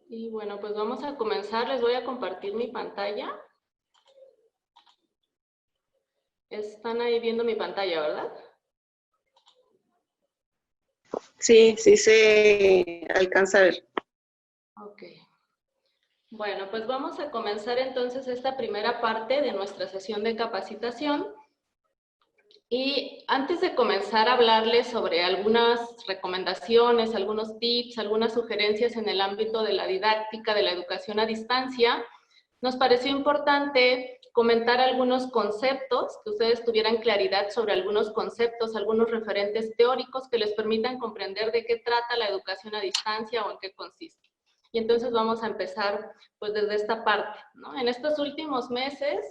Y bueno, pues vamos a comenzar. Les voy a compartir mi pantalla. Están ahí viendo mi pantalla, ¿verdad? Sí, sí se alcanza a ver. Ok. Bueno, pues vamos a comenzar entonces esta primera parte de nuestra sesión de capacitación. Y antes de comenzar a hablarles sobre algunas recomendaciones, algunos tips, algunas sugerencias en el ámbito de la didáctica, de la educación a distancia, nos pareció importante comentar algunos conceptos, que ustedes tuvieran claridad sobre algunos conceptos, algunos referentes teóricos que les permitan comprender de qué trata la educación a distancia o en qué consiste. Y entonces vamos a empezar pues desde esta parte, ¿no? En estos últimos meses,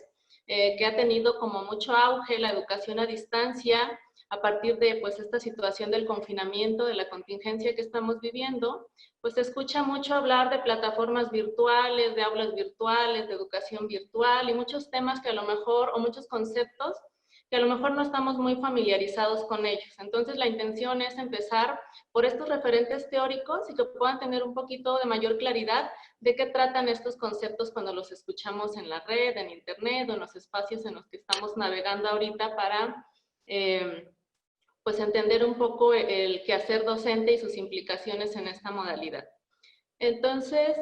que ha tenido como mucho auge la educación a distancia a partir de pues esta situación del confinamiento, de la contingencia que estamos viviendo, pues se escucha mucho hablar de plataformas virtuales, de aulas virtuales, de educación virtual y muchos temas que a lo mejor, o muchos conceptos que a lo mejor no estamos muy familiarizados con ellos. Entonces la intención es empezar por estos referentes teóricos y que puedan tener un poquito de mayor claridad de qué tratan estos conceptos cuando los escuchamos en la red, en internet o en los espacios en los que estamos navegando ahorita para pues entender un poco el quehacer docente y sus implicaciones en esta modalidad. Entonces,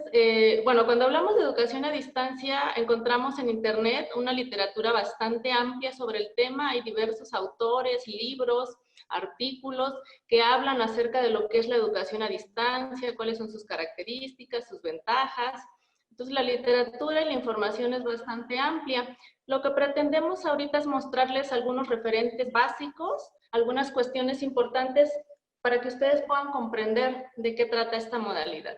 bueno, cuando hablamos de educación a distancia, encontramos en Internet una literatura bastante amplia sobre el tema. Hay diversos autores, libros, artículos que hablan acerca de lo que es la educación a distancia, cuáles son sus características, sus ventajas. Entonces, la literatura y la información es bastante amplia. Lo que pretendemos ahorita es mostrarles algunos referentes básicos, algunas cuestiones importantes para que ustedes puedan comprender de qué trata esta modalidad.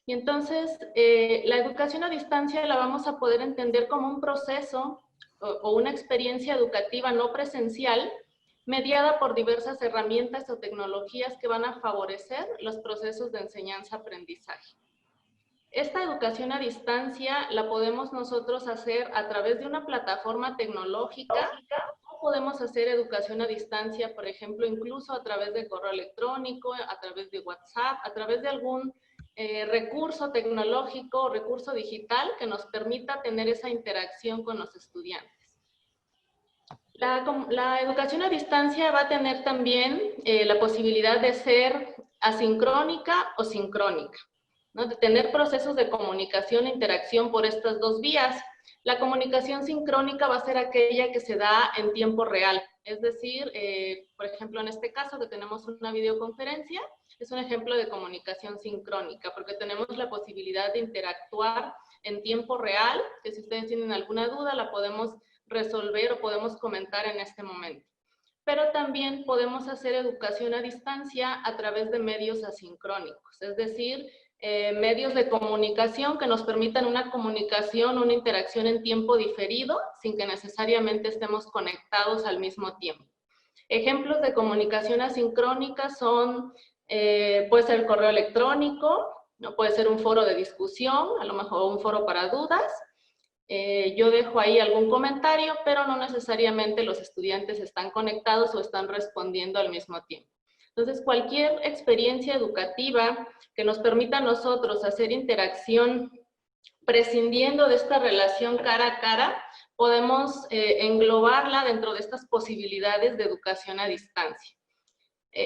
Y entonces, la educación a distancia la vamos a poder entender como un proceso o una experiencia educativa no presencial mediada por diversas herramientas o tecnologías que van a favorecer los procesos de enseñanza-aprendizaje. Esta educación a distancia la podemos nosotros hacer a través de una plataforma tecnológica o podemos hacer educación a distancia, por ejemplo, incluso a través de correo electrónico, a través de WhatsApp, a través de algún recurso tecnológico o recurso digital que nos permita tener esa interacción con los estudiantes. La educación a distancia va a tener también la posibilidad de ser asincrónica o sincrónica, ¿no? De tener procesos de comunicación e interacción por estas dos vías. La comunicación sincrónica va a ser aquella que se da en tiempo real, es decir, por ejemplo, en este caso que tenemos una videoconferencia, es un ejemplo de comunicación sincrónica, porque tenemos la posibilidad de interactuar en tiempo real, que si ustedes tienen alguna duda la podemos resolver o podemos comentar en este momento. Pero también podemos hacer educación a distancia a través de medios asincrónicos, es decir, medios de comunicación que nos permitan una comunicación, una interacción en tiempo diferido, sin que necesariamente estemos conectados al mismo tiempo. Ejemplos de comunicación asincrónica son, puede ser el correo electrónico, ¿no? Puede ser un foro de discusión, a lo mejor un foro para dudas. Yo dejo ahí algún comentario, pero no necesariamente los estudiantes están conectados o están respondiendo al mismo tiempo. Entonces, cualquier experiencia educativa que nos permita a nosotros hacer interacción prescindiendo de esta relación cara a cara, podemos englobarla dentro de estas posibilidades de educación a distancia.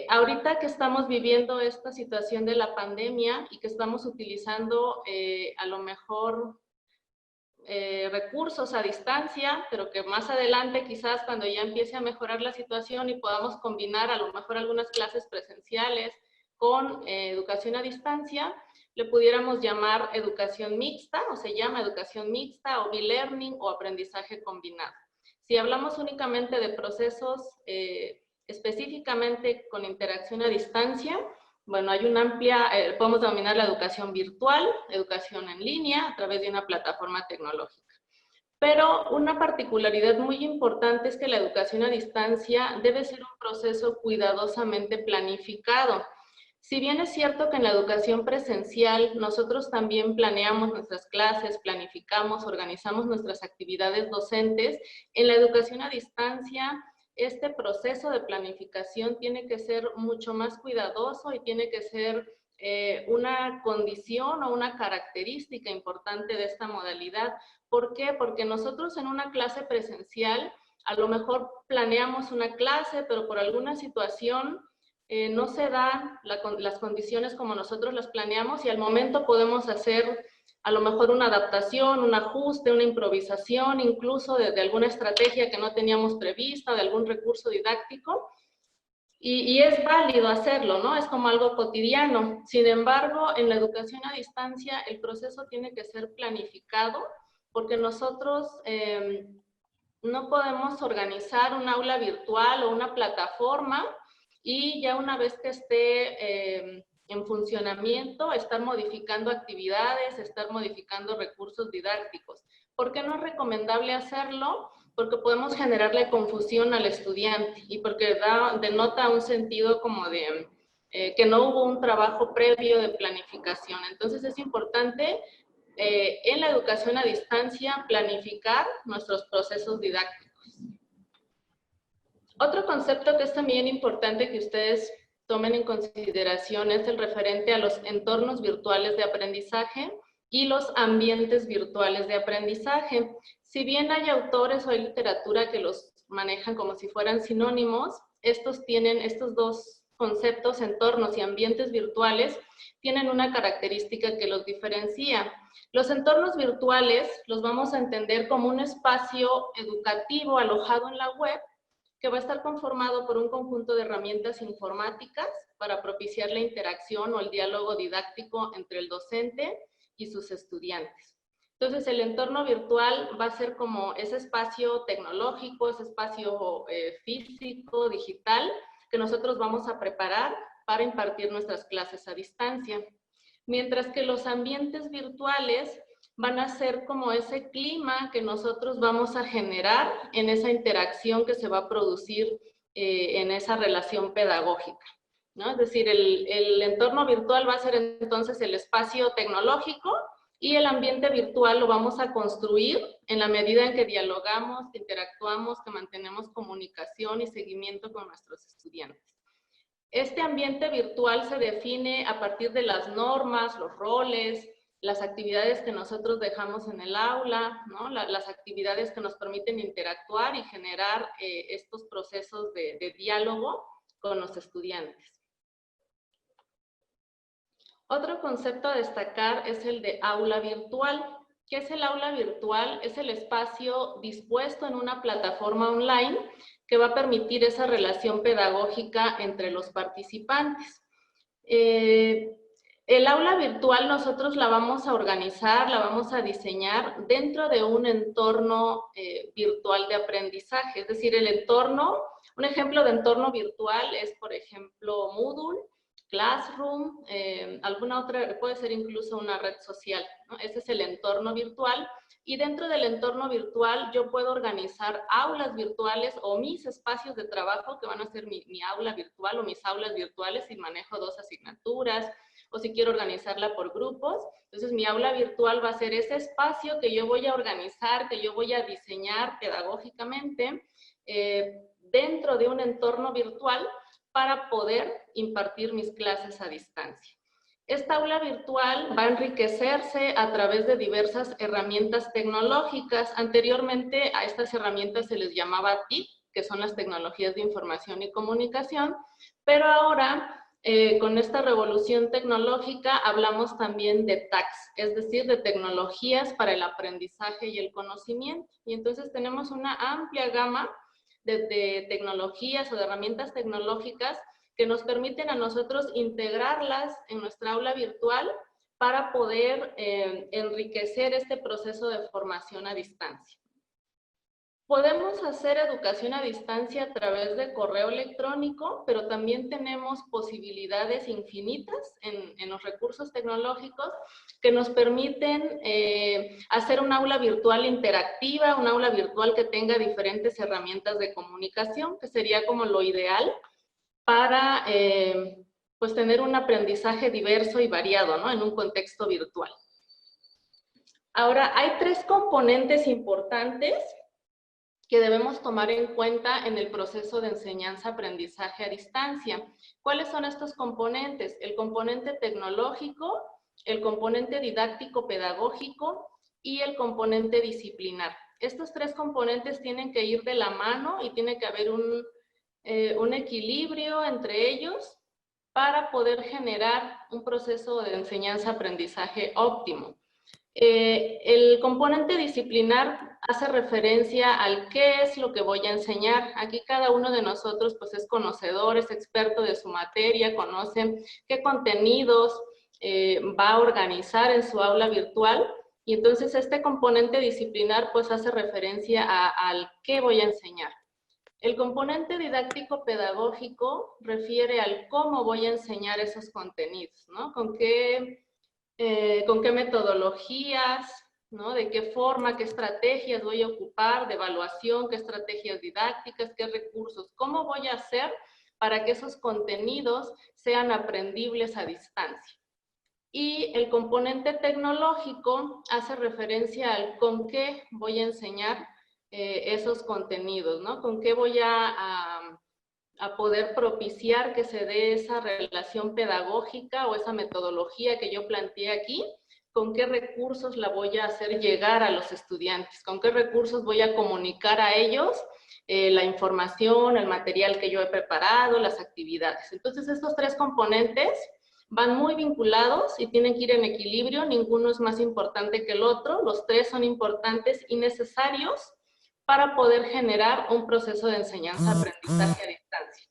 Ahorita que estamos viviendo esta situación de la pandemia y que estamos utilizando a lo mejor recursos a distancia, pero que más adelante quizás cuando ya empiece a mejorar la situación y podamos combinar a lo mejor algunas clases presenciales con educación a distancia, le pudiéramos llamar educación mixta, o se llama educación mixta, o e-learning, o aprendizaje combinado. Si hablamos únicamente de procesos específicamente con interacción a distancia, bueno, hay una amplia, podemos denominar la educación virtual, educación en línea, a través de una plataforma tecnológica. Pero una particularidad muy importante es que la educación a distancia debe ser un proceso cuidadosamente planificado. Si bien es cierto que en la educación presencial nosotros también planeamos nuestras clases, planificamos, organizamos nuestras actividades docentes, en la educación a distancia este proceso de planificación tiene que ser mucho más cuidadoso y tiene que ser una condición o una característica importante de esta modalidad. ¿Por qué? Porque nosotros en una clase presencial a lo mejor planeamos una clase, pero por alguna situación no se dan las condiciones como nosotros las planeamos y al momento podemos hacer a lo mejor una adaptación, un ajuste, una improvisación, incluso de alguna estrategia que no teníamos prevista, de algún recurso didáctico. Y es válido hacerlo, ¿no? Es como algo cotidiano. Sin embargo, en la educación a distancia, el proceso tiene que ser planificado porque nosotros no podemos organizar un aula virtual o una plataforma y ya una vez que esté en funcionamiento, estar modificando actividades, estar modificando recursos didácticos. ¿Por qué no es recomendable hacerlo? Porque podemos generarle confusión al estudiante y porque denota un sentido como de que no hubo un trabajo previo de planificación. Entonces es importante en la educación a distancia planificar nuestros procesos didácticos. Otro concepto que es también importante que ustedes tomen en consideración es el referente a los entornos virtuales de aprendizaje y los ambientes virtuales de aprendizaje. Si bien hay autores o hay literatura que los manejan como si fueran sinónimos, estos dos conceptos, entornos y ambientes virtuales, tienen una característica que los diferencia. Los entornos virtuales los vamos a entender como un espacio educativo alojado en la web que va a estar conformado por un conjunto de herramientas informáticas para propiciar la interacción o el diálogo didáctico entre el docente y sus estudiantes. Entonces, el entorno virtual va a ser como ese espacio tecnológico, ese espacio físico, digital, que nosotros vamos a preparar para impartir nuestras clases a distancia. Mientras que los ambientes virtuales van a ser como ese clima que nosotros vamos a generar en esa interacción que se va a producir en esa relación pedagógica, ¿no? Es decir, el entorno virtual va a ser entonces el espacio tecnológico y el ambiente virtual lo vamos a construir en la medida en que dialogamos, que interactuamos, que mantenemos comunicación y seguimiento con nuestros estudiantes. Este ambiente virtual se define a partir de las normas, los roles, las actividades que nosotros dejamos en el aula, ¿no? Las actividades que nos permiten interactuar y generar estos procesos de diálogo con los estudiantes. Otro concepto a destacar es el de aula virtual. ¿Qué es el aula virtual? Es el espacio dispuesto en una plataforma online que va a permitir esa relación pedagógica entre los participantes. El aula virtual nosotros la vamos a organizar, la vamos a diseñar dentro de un entorno virtual de aprendizaje. Es decir, el entorno, un ejemplo de entorno virtual es, por ejemplo, Moodle, Classroom, alguna otra, puede ser incluso una red social, ¿no? Ese es el entorno virtual. Y dentro del entorno virtual yo puedo organizar aulas virtuales o mis espacios de trabajo que van a ser mi aula virtual o mis aulas virtuales si manejo 2 asignaturas o si quiero organizarla por grupos. Entonces mi aula virtual va a ser ese espacio que yo voy a organizar, que yo voy a diseñar pedagógicamente dentro de un entorno virtual para poder impartir mis clases a distancia. Esta aula virtual va a enriquecerse a través de diversas herramientas tecnológicas. Anteriormente a estas herramientas se les llamaba TIC, que son las tecnologías de información y comunicación, pero ahora con esta revolución tecnológica hablamos también de TACs, es decir, de tecnologías para el aprendizaje y el conocimiento. Y entonces tenemos una amplia gama de tecnologías o de herramientas tecnológicas que nos permiten a nosotros integrarlas en nuestra aula virtual para poder enriquecer este proceso de formación a distancia. Podemos hacer educación a distancia a través de correo electrónico, pero también tenemos posibilidades infinitas en los recursos tecnológicos que nos permiten hacer un aula virtual interactiva, un aula virtual que tenga diferentes herramientas de comunicación, que sería como lo ideal para pues tener un aprendizaje diverso y variado, ¿no? En un contexto virtual. Ahora, hay 3 componentes importantes que debemos tomar en cuenta en el proceso de enseñanza-aprendizaje a distancia. ¿Cuáles son estos componentes? El componente tecnológico, el componente didáctico-pedagógico y el componente disciplinar. Estos tres componentes tienen que ir de la mano y tiene que haber un equilibrio entre ellos para poder generar un proceso de enseñanza-aprendizaje óptimo. El componente disciplinar hace referencia al qué es lo que voy a enseñar. Aquí cada uno de nosotros pues es conocedor, es experto de su materia, conoce qué contenidos va a organizar en su aula virtual, y entonces este componente disciplinar pues hace referencia al qué voy a enseñar. El componente didáctico-pedagógico refiere al cómo voy a enseñar esos contenidos, ¿no? Con qué metodologías, ¿no? De qué forma, qué estrategias voy a ocupar de evaluación, qué estrategias didácticas, qué recursos, cómo voy a hacer para que esos contenidos sean aprendibles a distancia. Y el componente tecnológico hace referencia al con qué voy a enseñar esos contenidos, ¿no? Con qué voy a poder propiciar que se dé esa relación pedagógica o esa metodología que yo planteé aquí, con qué recursos la voy a hacer llegar a los estudiantes, con qué recursos voy a comunicar a ellos la información, el material que yo he preparado, las actividades. Entonces, estos tres componentes van muy vinculados y tienen que ir en equilibrio, ninguno es más importante que el otro, los tres son importantes y necesarios para poder generar un proceso de enseñanza-aprendizaje a distancia.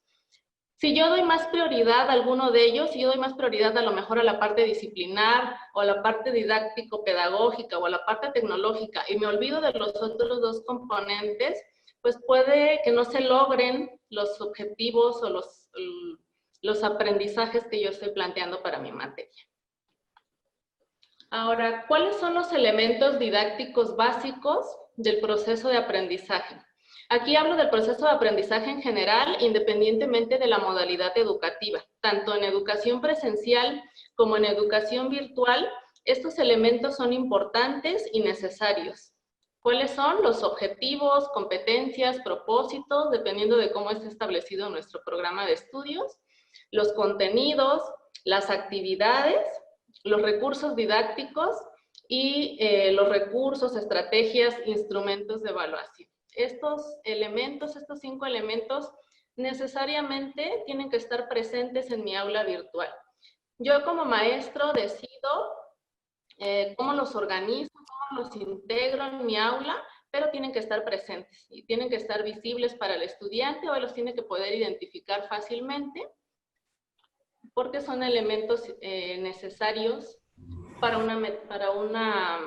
Si yo doy más prioridad a alguno de ellos, si yo doy más prioridad a lo mejor a la parte disciplinar o a la parte didáctico-pedagógica o a la parte tecnológica y me olvido de los otros dos componentes, pues puede que no se logren los objetivos o los aprendizajes que yo estoy planteando para mi materia. Ahora, ¿cuáles son los elementos didácticos básicos del proceso de aprendizaje? Aquí hablo del proceso de aprendizaje en general, independientemente de la modalidad educativa. Tanto en educación presencial como en educación virtual, estos elementos son importantes y necesarios. ¿Cuáles son? Los objetivos, competencias, propósitos, dependiendo de cómo esté establecido nuestro programa de estudios, los contenidos, las actividades, los recursos didácticos y los recursos, estrategias, instrumentos de evaluación. Estos elementos, estos 5 elementos, necesariamente tienen que estar presentes en mi aula virtual. Yo como maestro decido cómo los organizo, cómo los integro en mi aula, pero tienen que estar presentes y tienen que estar visibles para el estudiante o él los tiene que poder identificar fácilmente porque son elementos necesarios para una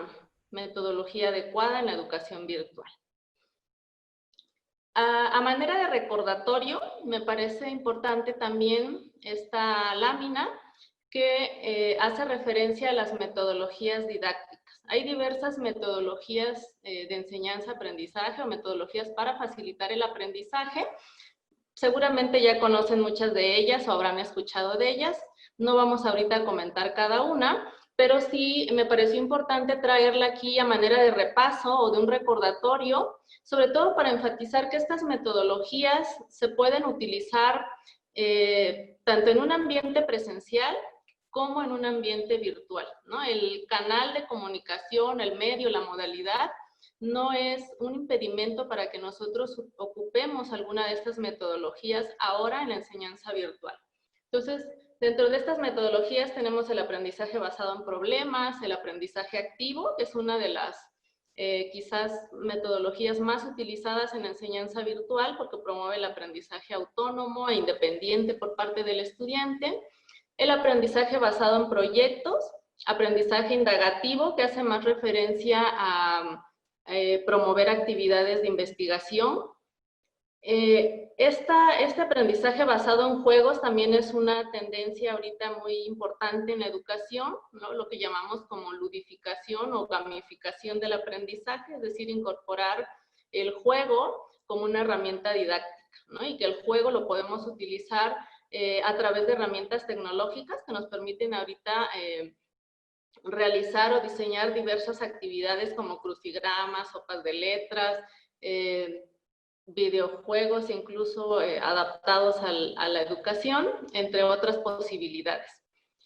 metodología adecuada en la educación virtual. A manera de recordatorio, me parece importante también esta lámina que hace referencia a las metodologías didácticas. Hay diversas metodologías de enseñanza-aprendizaje o metodologías para facilitar el aprendizaje. Seguramente ya conocen muchas de ellas o habrán escuchado de ellas. No vamos ahorita a comentar cada una, pero sí me pareció importante traerla aquí a manera de repaso o de un recordatorio, sobre todo para enfatizar que estas metodologías se pueden utilizar tanto en un ambiente presencial como en un ambiente virtual, ¿no? El canal de comunicación, el medio, la modalidad, no es un impedimento para que nosotros ocupemos alguna de estas metodologías ahora en la enseñanza virtual. Entonces, dentro de estas metodologías tenemos el aprendizaje basado en problemas, el aprendizaje activo, que es una de las quizás metodologías más utilizadas en la enseñanza virtual porque promueve el aprendizaje autónomo e independiente por parte del estudiante. El aprendizaje basado en proyectos, aprendizaje indagativo, que hace más referencia a promover actividades de investigación. Este aprendizaje basado en juegos también es una tendencia ahorita muy importante en la educación, ¿no? Lo que llamamos como ludificación o gamificación del aprendizaje, es decir, incorporar el juego como una herramienta didáctica, ¿no? Y que el juego lo podemos utilizar a través de herramientas tecnológicas que nos permiten ahorita realizar o diseñar diversas actividades como crucigramas, sopas de letras, videojuegos incluso adaptados a la educación, entre otras posibilidades.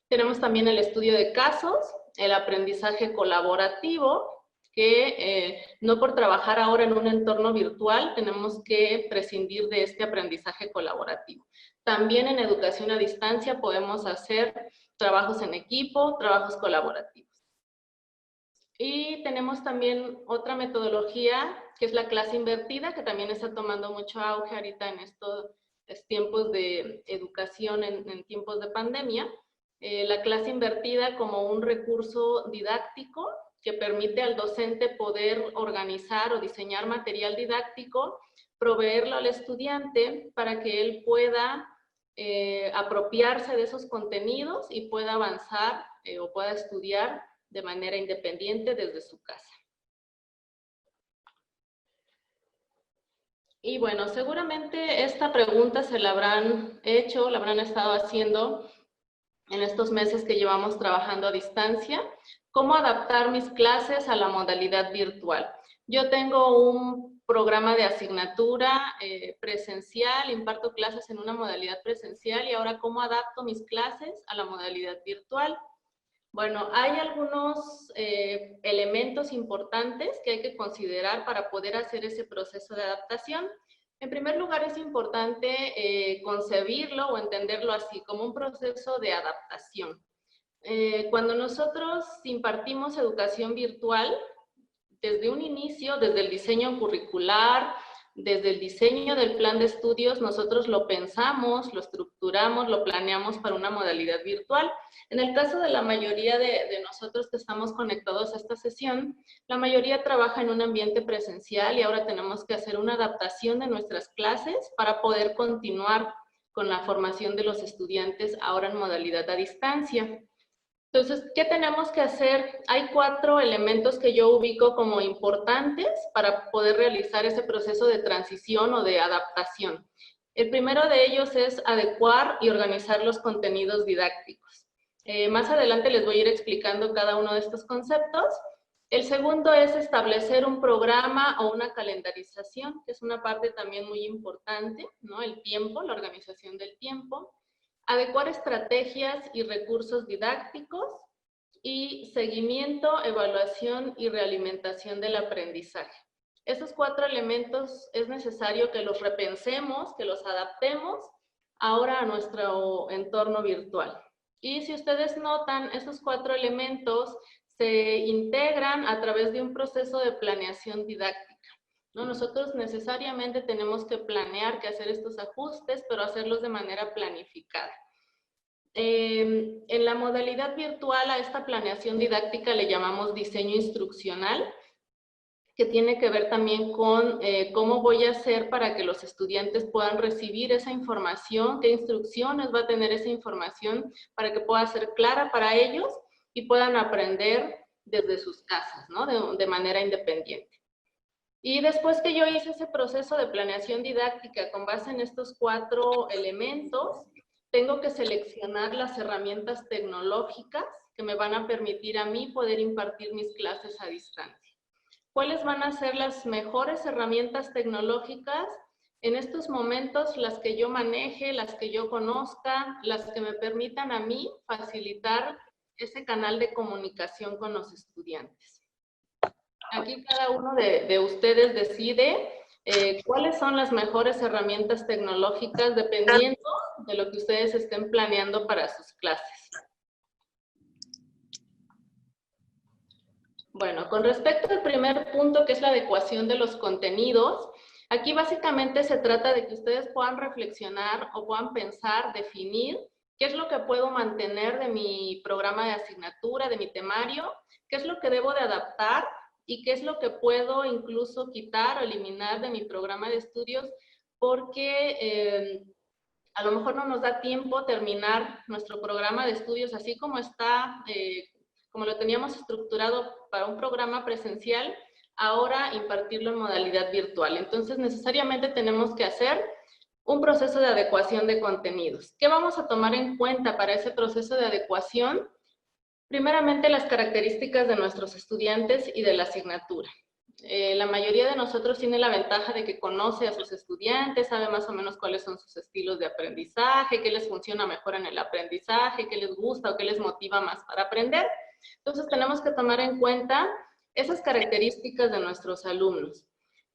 Tenemos también el estudio de casos, el aprendizaje colaborativo, que no por trabajar ahora en un entorno virtual tenemos que prescindir de este aprendizaje colaborativo. También en educación a distancia podemos hacer trabajos en equipo, trabajos colaborativos. Y tenemos también otra metodología que es la clase invertida, que también está tomando mucho auge ahorita en estos tiempos de educación, en tiempos de pandemia. La clase invertida como un recurso didáctico que permite al docente poder organizar o diseñar material didáctico, proveerlo al estudiante para que él pueda apropiarse de esos contenidos y pueda avanzar o pueda estudiar de manera independiente desde su casa. Y bueno, seguramente esta pregunta se la habrán hecho, la habrán estado haciendo en estos meses que llevamos trabajando a distancia. ¿Cómo adaptar mis clases a la modalidad virtual? Yo tengo un programa de asignatura presencial, imparto clases en una modalidad presencial y ahora ¿cómo adapto mis clases a la modalidad virtual? Bueno, hay algunos elementos importantes que hay que considerar para poder hacer ese proceso de adaptación. En primer lugar, es importante concebirlo o entenderlo así, como un proceso de adaptación. Cuando nosotros impartimos educación virtual, desde un inicio, desde el diseño curricular, desde el diseño del plan de estudios, nosotros lo pensamos, lo estructuramos, lo planeamos para una modalidad virtual. En el caso de la mayoría de nosotros que estamos conectados a esta sesión, la mayoría trabaja en un ambiente presencial y ahora tenemos que hacer una adaptación de nuestras clases para poder continuar con la formación de los estudiantes ahora en modalidad a distancia. Entonces, ¿qué tenemos que hacer? Hay 4 elementos que yo ubico como importantes para poder realizar ese proceso de transición o de adaptación. El primero de ellos es adecuar y organizar los contenidos didácticos. Más adelante les voy a ir explicando cada uno de estos conceptos. El segundo es establecer un programa o una calendarización, que es una parte también muy importante, ¿no? El tiempo, la organización del tiempo. Adecuar estrategias y recursos didácticos y seguimiento, evaluación y realimentación del aprendizaje. Esos 4 elementos es necesario que los repensemos, que los adaptemos ahora a nuestro entorno virtual. Y si ustedes notan, esos 4 elementos se integran a través de un proceso de planeación didáctica. ¿No? Nosotros necesariamente tenemos que planear, que hacer estos ajustes, pero hacerlos de manera planificada. En la modalidad virtual a esta planeación didáctica le llamamos diseño instruccional, que tiene que ver también con cómo voy a hacer para que los estudiantes puedan recibir esa información, qué instrucciones va a tener esa información para que pueda ser clara para ellos y puedan aprender desde sus casas, ¿no? de manera independiente. Y después que yo hice ese proceso de planeación didáctica con base en estos 4 elementos, tengo que seleccionar las herramientas tecnológicas que me van a permitir a mí poder impartir mis clases a distancia. ¿Cuáles van a ser las mejores herramientas tecnológicas? En estos momentos, las que yo maneje, las que yo conozca, las que me permitan a mí facilitar ese canal de comunicación con los estudiantes. Aquí cada uno de ustedes decide cuáles son las mejores herramientas tecnológicas dependiendo de lo que ustedes estén planeando para sus clases. Bueno, con respecto al primer punto, que es la adecuación de los contenidos, aquí básicamente se trata de que ustedes puedan reflexionar o puedan pensar, definir qué es lo que puedo mantener de mi programa de asignatura, de mi temario, qué es lo que debo de adaptar y qué es lo que puedo incluso quitar o eliminar de mi programa de estudios porque a lo mejor no nos da tiempo terminar nuestro programa de estudios así como está, como lo teníamos estructurado para un programa presencial, ahora impartirlo en modalidad virtual. Entonces, necesariamente tenemos que hacer un proceso de adecuación de contenidos. ¿Qué vamos a tomar en cuenta para ese proceso de adecuación? Primeramente, las características de nuestros estudiantes y de la asignatura. La mayoría de nosotros tiene la ventaja de que conoce a sus estudiantes, sabe más o menos cuáles son sus estilos de aprendizaje, qué les funciona mejor en el aprendizaje, qué les gusta o qué les motiva más para aprender. Entonces tenemos que tomar en cuenta esas características de nuestros alumnos.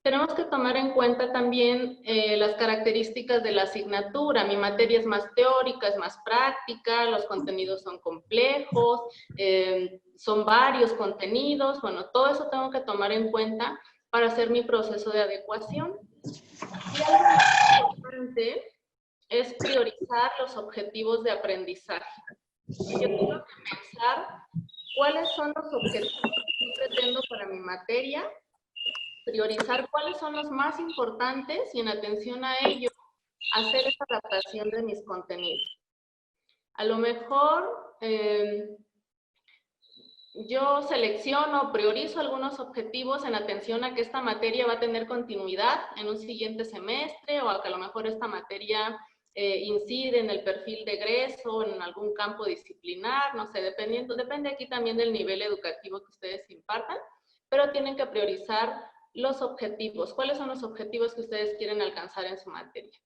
Tenemos que tomar en cuenta también las características de la asignatura. Mi materia es más teórica, es más práctica, los contenidos son complejos, son varios contenidos. Bueno, todo eso tengo que tomar en cuenta para hacer mi proceso de adecuación. Y algo muy importante es priorizar los objetivos de aprendizaje. Yo tengo que pensar cuáles son los objetivos que yo pretendo para mi materia, priorizar cuáles son los más importantes y en atención a ello, hacer esa adaptación de mis contenidos. A lo mejor yo selecciono, priorizo algunos objetivos en atención a que esta materia va a tener continuidad en un siguiente semestre o a que a lo mejor esta materia incide en el perfil de egreso, en algún campo disciplinar, no sé, depende aquí también del nivel educativo que ustedes impartan, pero tienen que priorizar los objetivos. ¿Cuáles son los objetivos que ustedes quieren alcanzar en su materia?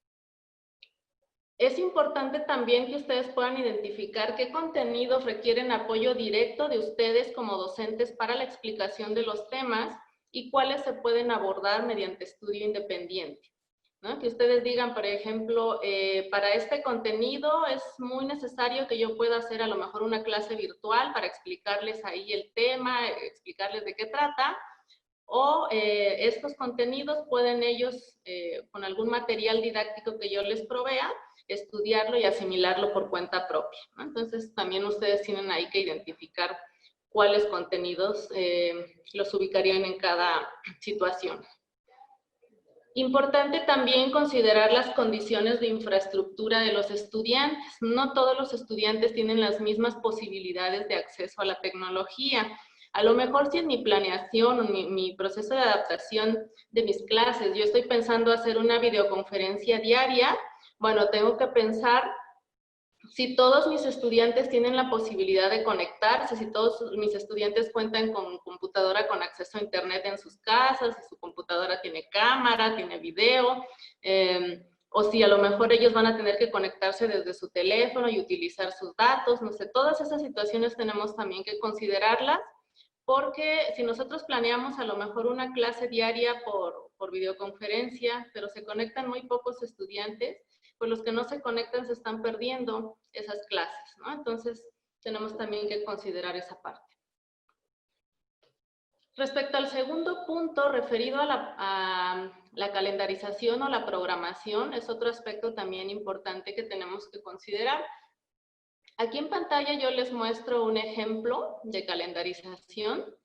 Es importante también que ustedes puedan identificar qué contenidos requieren apoyo directo de ustedes como docentes para la explicación de los temas y cuáles se pueden abordar mediante estudio independiente, ¿no? Que ustedes digan, por ejemplo, para este contenido es muy necesario que yo pueda hacer a lo mejor una clase virtual para explicarles ahí el tema, explicarles de qué trata, o estos contenidos pueden ellos, con algún material didáctico que yo les provea, estudiarlo y asimilarlo por cuenta propia, ¿no? Entonces, también ustedes tienen ahí que identificar cuáles contenidos los ubicarían en cada situación. Importante también considerar las condiciones de infraestructura de los estudiantes. No todos los estudiantes tienen las mismas posibilidades de acceso a la tecnología. A lo mejor si en mi planeación o mi proceso de adaptación de mis clases, yo estoy pensando hacer una videoconferencia diaria, bueno, tengo que pensar si todos mis estudiantes tienen la posibilidad de conectarse, si todos mis estudiantes cuentan con computadora con acceso a internet en sus casas, si su computadora tiene cámara, tiene video, o si a lo mejor ellos van a tener que conectarse desde su teléfono y utilizar sus datos, no sé, todas esas situaciones tenemos también que considerarlas, porque si nosotros planeamos a lo mejor una clase diaria por videoconferencia, pero se conectan muy pocos estudiantes, pues los que no se conectan se están perdiendo esas clases, ¿no? Entonces, tenemos también que considerar esa parte. Respecto al segundo punto, referido a la calendarización o la programación, es otro aspecto también importante que tenemos que considerar. Aquí en pantalla yo les muestro un ejemplo de calendarización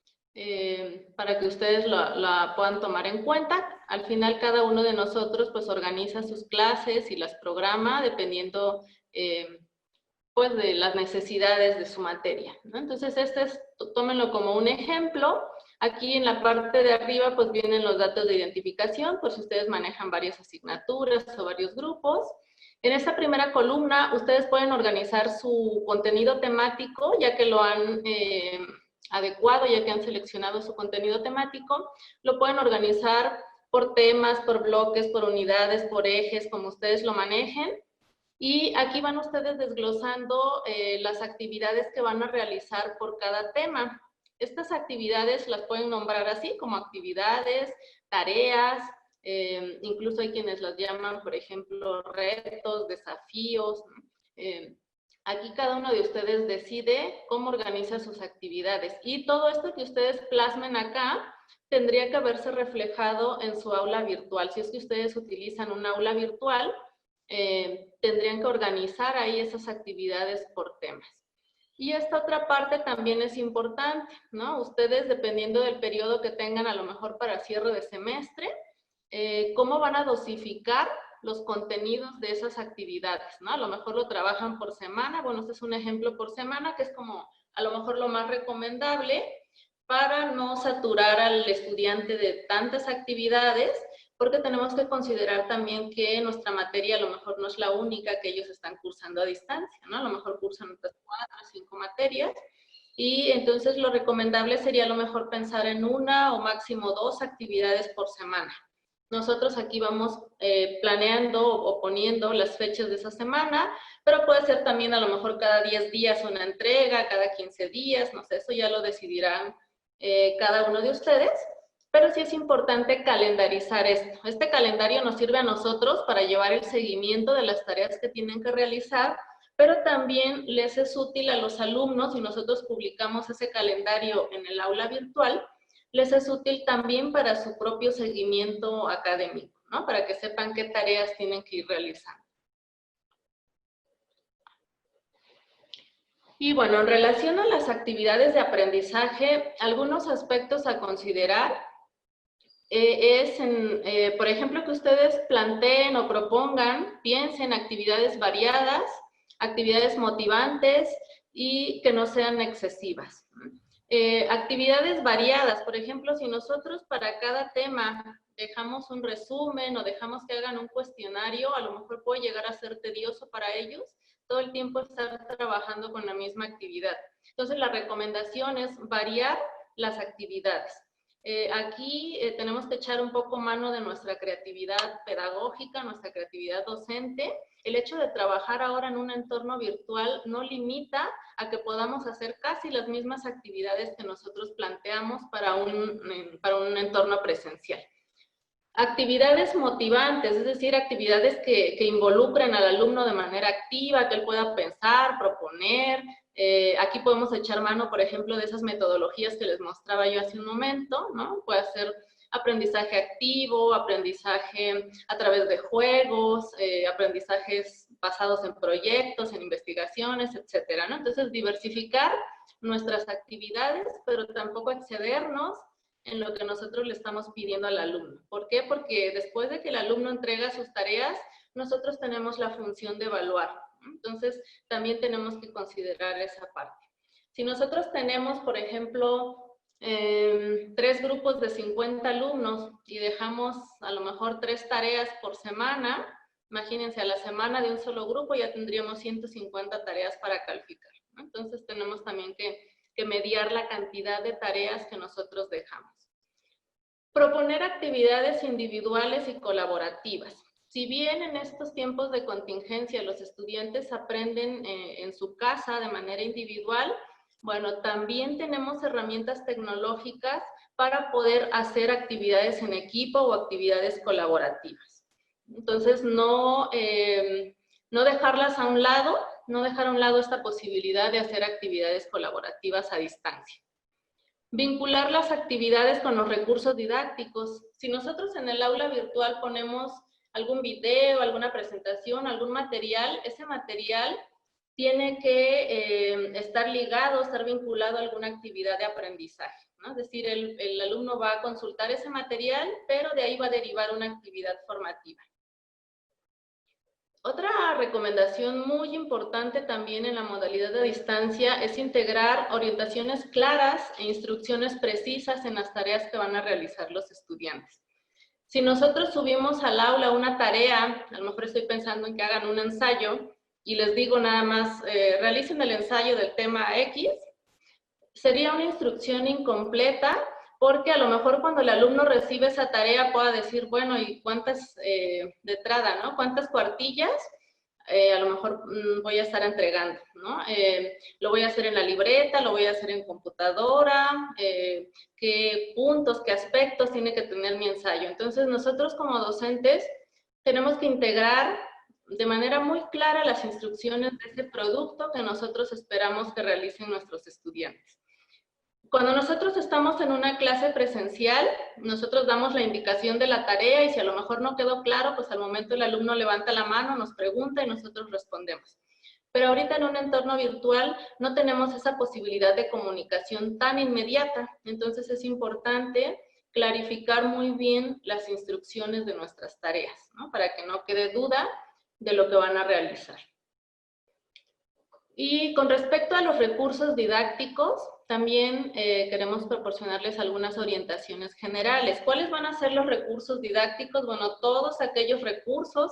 para que ustedes la puedan tomar en cuenta. Al final cada uno de nosotros pues organiza sus clases y las programa dependiendo pues de las necesidades de su materia, ¿no? Entonces tómenlo como un ejemplo. Aquí en la parte de arriba pues vienen los datos de identificación, pues si ustedes manejan varias asignaturas o varios grupos. En esta primera columna, ustedes pueden organizar su contenido temático, ya que lo han adecuado, ya que han seleccionado su contenido temático. Lo pueden organizar por temas, por bloques, por unidades, por ejes, como ustedes lo manejen. Y aquí van ustedes desglosando las actividades que van a realizar por cada tema. Estas actividades las pueden nombrar así, como actividades, tareas, incluso hay quienes las llaman, por ejemplo, retos, desafíos. Aquí cada uno de ustedes decide cómo organiza sus actividades. Y todo esto que ustedes plasmen acá tendría que verse reflejado en su aula virtual. Si es que ustedes utilizan un aula virtual, tendrían que organizar ahí esas actividades por temas. Y esta otra parte también es importante, ¿no? Ustedes, dependiendo del periodo que tengan, a lo mejor para cierre de semestre, cómo van a dosificar los contenidos de esas actividades, ¿no? A lo mejor lo trabajan por semana, bueno, este es un ejemplo por semana, que es como a lo mejor lo más recomendable para no saturar al estudiante de tantas actividades, porque tenemos que considerar también que nuestra materia a lo mejor no es la única que ellos están cursando a distancia, ¿no? A lo mejor cursan otras 4 o 5 materias, Y entonces lo recomendable sería a lo mejor pensar en 1 o máximo 2 actividades por semana. Nosotros aquí vamos planeando o poniendo las fechas de esa semana, pero puede ser también a lo mejor cada 10 días una entrega, cada 15 días, no sé, eso ya lo decidirán cada uno de ustedes. Pero sí es importante calendarizar esto. Este calendario nos sirve a nosotros para llevar el seguimiento de las tareas que tienen que realizar, pero también les es útil a los alumnos, y nosotros publicamos ese calendario en el aula virtual, les es útil también para su propio seguimiento académico, ¿no? Para que sepan qué tareas tienen que ir realizando. Y bueno, en relación a las actividades de aprendizaje, algunos aspectos a considerar por ejemplo, que ustedes planteen o propongan, piensen actividades variadas, actividades motivantes y que no sean excesivas. Actividades variadas, por ejemplo, si nosotros para cada tema dejamos un resumen o dejamos que hagan un cuestionario, a lo mejor puede llegar a ser tedioso para ellos todo el tiempo estar trabajando con la misma actividad. Entonces, la recomendación es variar las actividades. Aquí tenemos que echar un poco mano de nuestra creatividad pedagógica, nuestra creatividad docente. El hecho de trabajar ahora en un entorno virtual no limita a que podamos hacer casi las mismas actividades que nosotros planteamos para un entorno presencial. Actividades motivantes, es decir, actividades que involucren al alumno de manera activa, que él pueda pensar, proponer. Aquí podemos echar mano, por ejemplo, de esas metodologías que les mostraba yo hace un momento, ¿no? Puede ser aprendizaje activo, aprendizaje a través de juegos, aprendizajes basados en proyectos, en investigaciones, etcétera, ¿no? Entonces, diversificar nuestras actividades, pero tampoco excedernos en lo que nosotros le estamos pidiendo al alumno. ¿Por qué? Porque después de que el alumno entrega sus tareas, nosotros tenemos la función de evaluar. Entonces, también tenemos que considerar esa parte. Si nosotros tenemos, por ejemplo, 3 grupos de 50 alumnos y dejamos a lo mejor 3 tareas por semana, imagínense, a la semana de un solo grupo ya tendríamos 150 tareas para calificar, ¿no? Entonces, tenemos también que mediar la cantidad de tareas que nosotros dejamos. Proponer actividades individuales y colaborativas. Si bien en estos tiempos de contingencia los estudiantes aprenden en su casa de manera individual, bueno, también tenemos herramientas tecnológicas para poder hacer actividades en equipo o actividades colaborativas. Entonces, no dejarlas a un lado, no dejar a un lado esta posibilidad de hacer actividades colaborativas a distancia. Vincular las actividades con los recursos didácticos. Si nosotros en el aula virtual ponemos algún video, alguna presentación, algún material, ese material tiene que estar ligado, estar vinculado a alguna actividad de aprendizaje, ¿no? Es decir, el alumno va a consultar ese material, pero de ahí va a derivar una actividad formativa. Otra recomendación muy importante también en la modalidad de distancia es integrar orientaciones claras e instrucciones precisas en las tareas que van a realizar los estudiantes. Si nosotros subimos al aula una tarea, a lo mejor estoy pensando en que hagan un ensayo y les digo nada más, realicen el ensayo del tema X, sería una instrucción incompleta, porque a lo mejor cuando el alumno recibe esa tarea pueda decir, bueno, ¿y cuántas de entrada, ¿no? ¿Cuántas cuartillas? A lo mejor voy a estar entregando, ¿no? Lo voy a hacer en la libreta, lo voy a hacer en computadora, qué puntos, qué aspectos tiene que tener mi ensayo. Entonces, nosotros como docentes tenemos que integrar de manera muy clara las instrucciones de ese producto que nosotros esperamos que realicen nuestros estudiantes. Cuando nosotros estamos en una clase presencial, nosotros damos la indicación de la tarea y si a lo mejor no quedó claro, pues al momento el alumno levanta la mano, nos pregunta y nosotros respondemos. Pero ahorita en un entorno virtual no tenemos esa posibilidad de comunicación tan inmediata, entonces es importante clarificar muy bien las instrucciones de nuestras tareas, ¿no? Para que no quede duda de lo que van a realizar. Y con respecto a los recursos didácticos, también queremos proporcionarles algunas orientaciones generales. ¿Cuáles van a ser los recursos didácticos? Bueno, todos aquellos recursos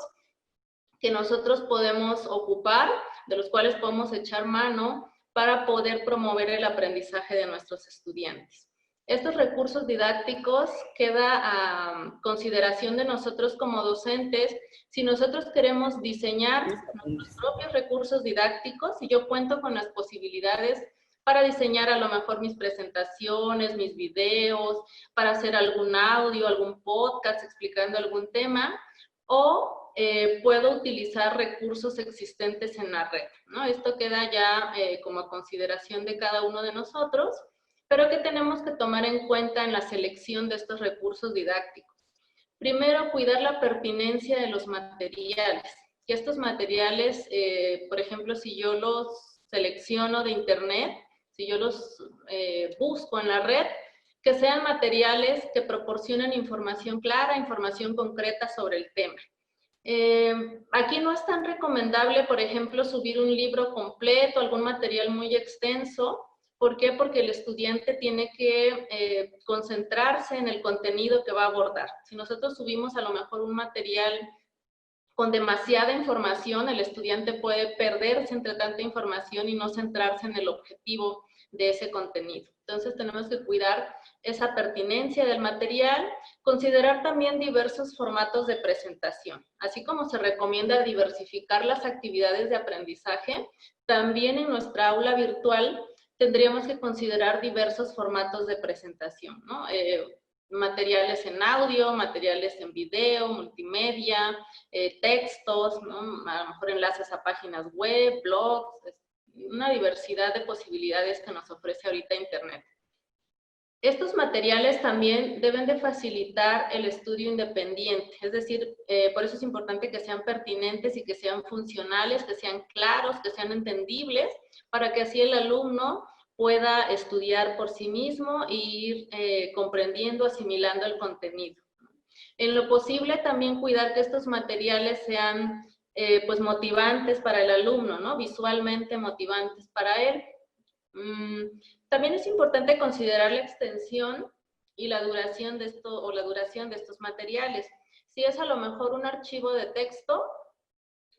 que nosotros podemos ocupar, de los cuales podemos echar mano para poder promover el aprendizaje de nuestros estudiantes. Estos recursos didácticos queda a consideración de nosotros como docentes. Si nosotros queremos diseñar nuestros propios recursos didácticos, y yo cuento con las posibilidades para diseñar a lo mejor mis presentaciones, mis videos, para hacer algún audio, algún podcast explicando algún tema, o puedo utilizar recursos existentes en la red, ¿no? Esto queda ya como consideración de cada uno de nosotros, pero que tenemos que tomar en cuenta en la selección de estos recursos didácticos. Primero, cuidar la pertinencia de los materiales. Que estos materiales, por ejemplo, si yo los selecciono de internet, si yo los busco en la red, que sean materiales que proporcionen información clara, información concreta sobre el tema. Aquí no es tan recomendable, por ejemplo, subir un libro completo, algún material muy extenso. ¿Por qué? Porque el estudiante tiene que concentrarse en el contenido que va a abordar. Si nosotros subimos a lo mejor un material con demasiada información, el estudiante puede perderse entre tanta información y no centrarse en el objetivo de ese contenido. Entonces tenemos que cuidar esa pertinencia del material, considerar también diversos formatos de presentación. Así como se recomienda diversificar las actividades de aprendizaje, también en nuestra aula virtual tendríamos que considerar diversos formatos de presentación, ¿no? Materiales en audio, materiales en video, multimedia, textos, ¿no? A lo mejor enlaces a páginas web, blogs, una diversidad de posibilidades que nos ofrece ahorita Internet. Estos materiales también deben de facilitar el estudio independiente, es decir, por eso es importante que sean pertinentes y que sean funcionales, que sean claros, que sean entendibles, para que así el alumno pueda estudiar por sí mismo e ir comprendiendo, asimilando el contenido. En lo posible también cuidar que estos materiales sean pues motivantes para el alumno, ¿no? Visualmente motivantes para él. También es importante considerar la extensión y la duración de estos materiales. Si es a lo mejor un archivo de texto,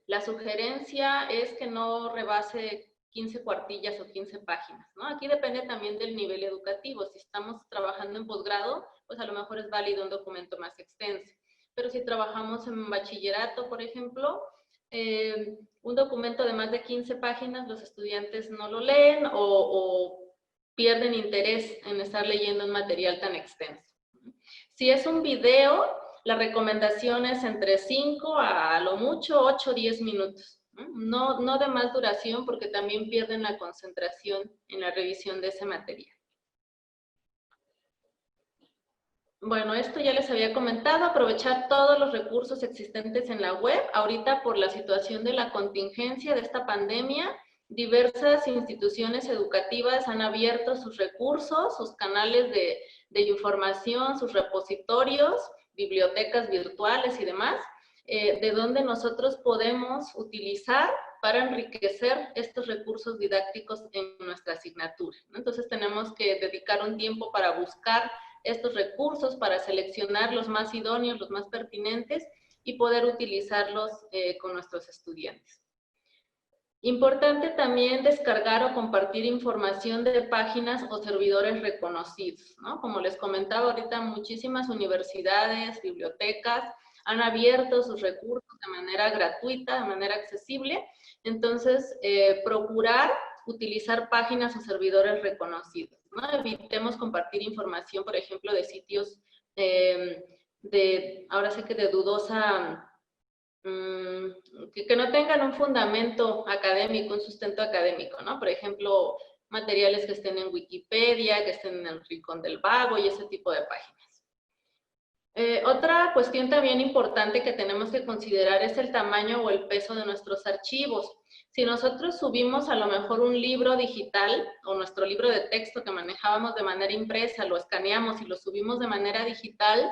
la sugerencia es que no rebase 15 cuartillas o 15 páginas, ¿no? Aquí depende también del nivel educativo. Si estamos trabajando en posgrado, pues a lo mejor es válido un documento más extenso. Pero si trabajamos en bachillerato, por ejemplo, un documento de más de 15 páginas, los estudiantes no lo leen o pierden interés en estar leyendo un material tan extenso. Si es un video, la recomendación es entre 5 a lo mucho 8 o 10 minutos. No de más duración, porque también pierden la concentración en la revisión de ese material. Bueno, esto ya les había comentado, aprovechar todos los recursos existentes en la web. Ahorita, por la situación de la contingencia de esta pandemia, diversas instituciones educativas han abierto sus recursos, sus canales de información, sus repositorios, bibliotecas virtuales y demás, de donde nosotros podemos utilizar para enriquecer estos recursos didácticos en nuestra asignatura, ¿no? Entonces tenemos que dedicar un tiempo para buscar estos recursos, para seleccionar los más idóneos, los más pertinentes y poder utilizarlos con nuestros estudiantes. Importante también descargar o compartir información de páginas o servidores reconocidos, ¿no? Como les comentaba ahorita, muchísimas universidades, bibliotecas han abierto sus recursos de manera gratuita, de manera accesible. Entonces, procurar utilizar páginas o servidores reconocidos, ¿no? Evitemos compartir información, por ejemplo, de sitios ahora sí que de dudosa, que no tengan un fundamento académico, un sustento académico, ¿no? Por ejemplo, materiales que estén en Wikipedia, que estén en el Rincón del Vago y ese tipo de páginas. Otra cuestión también importante que tenemos que considerar es el tamaño o el peso de nuestros archivos. Si nosotros subimos a lo mejor un libro digital o nuestro libro de texto que manejábamos de manera impresa, lo escaneamos y lo subimos de manera digital,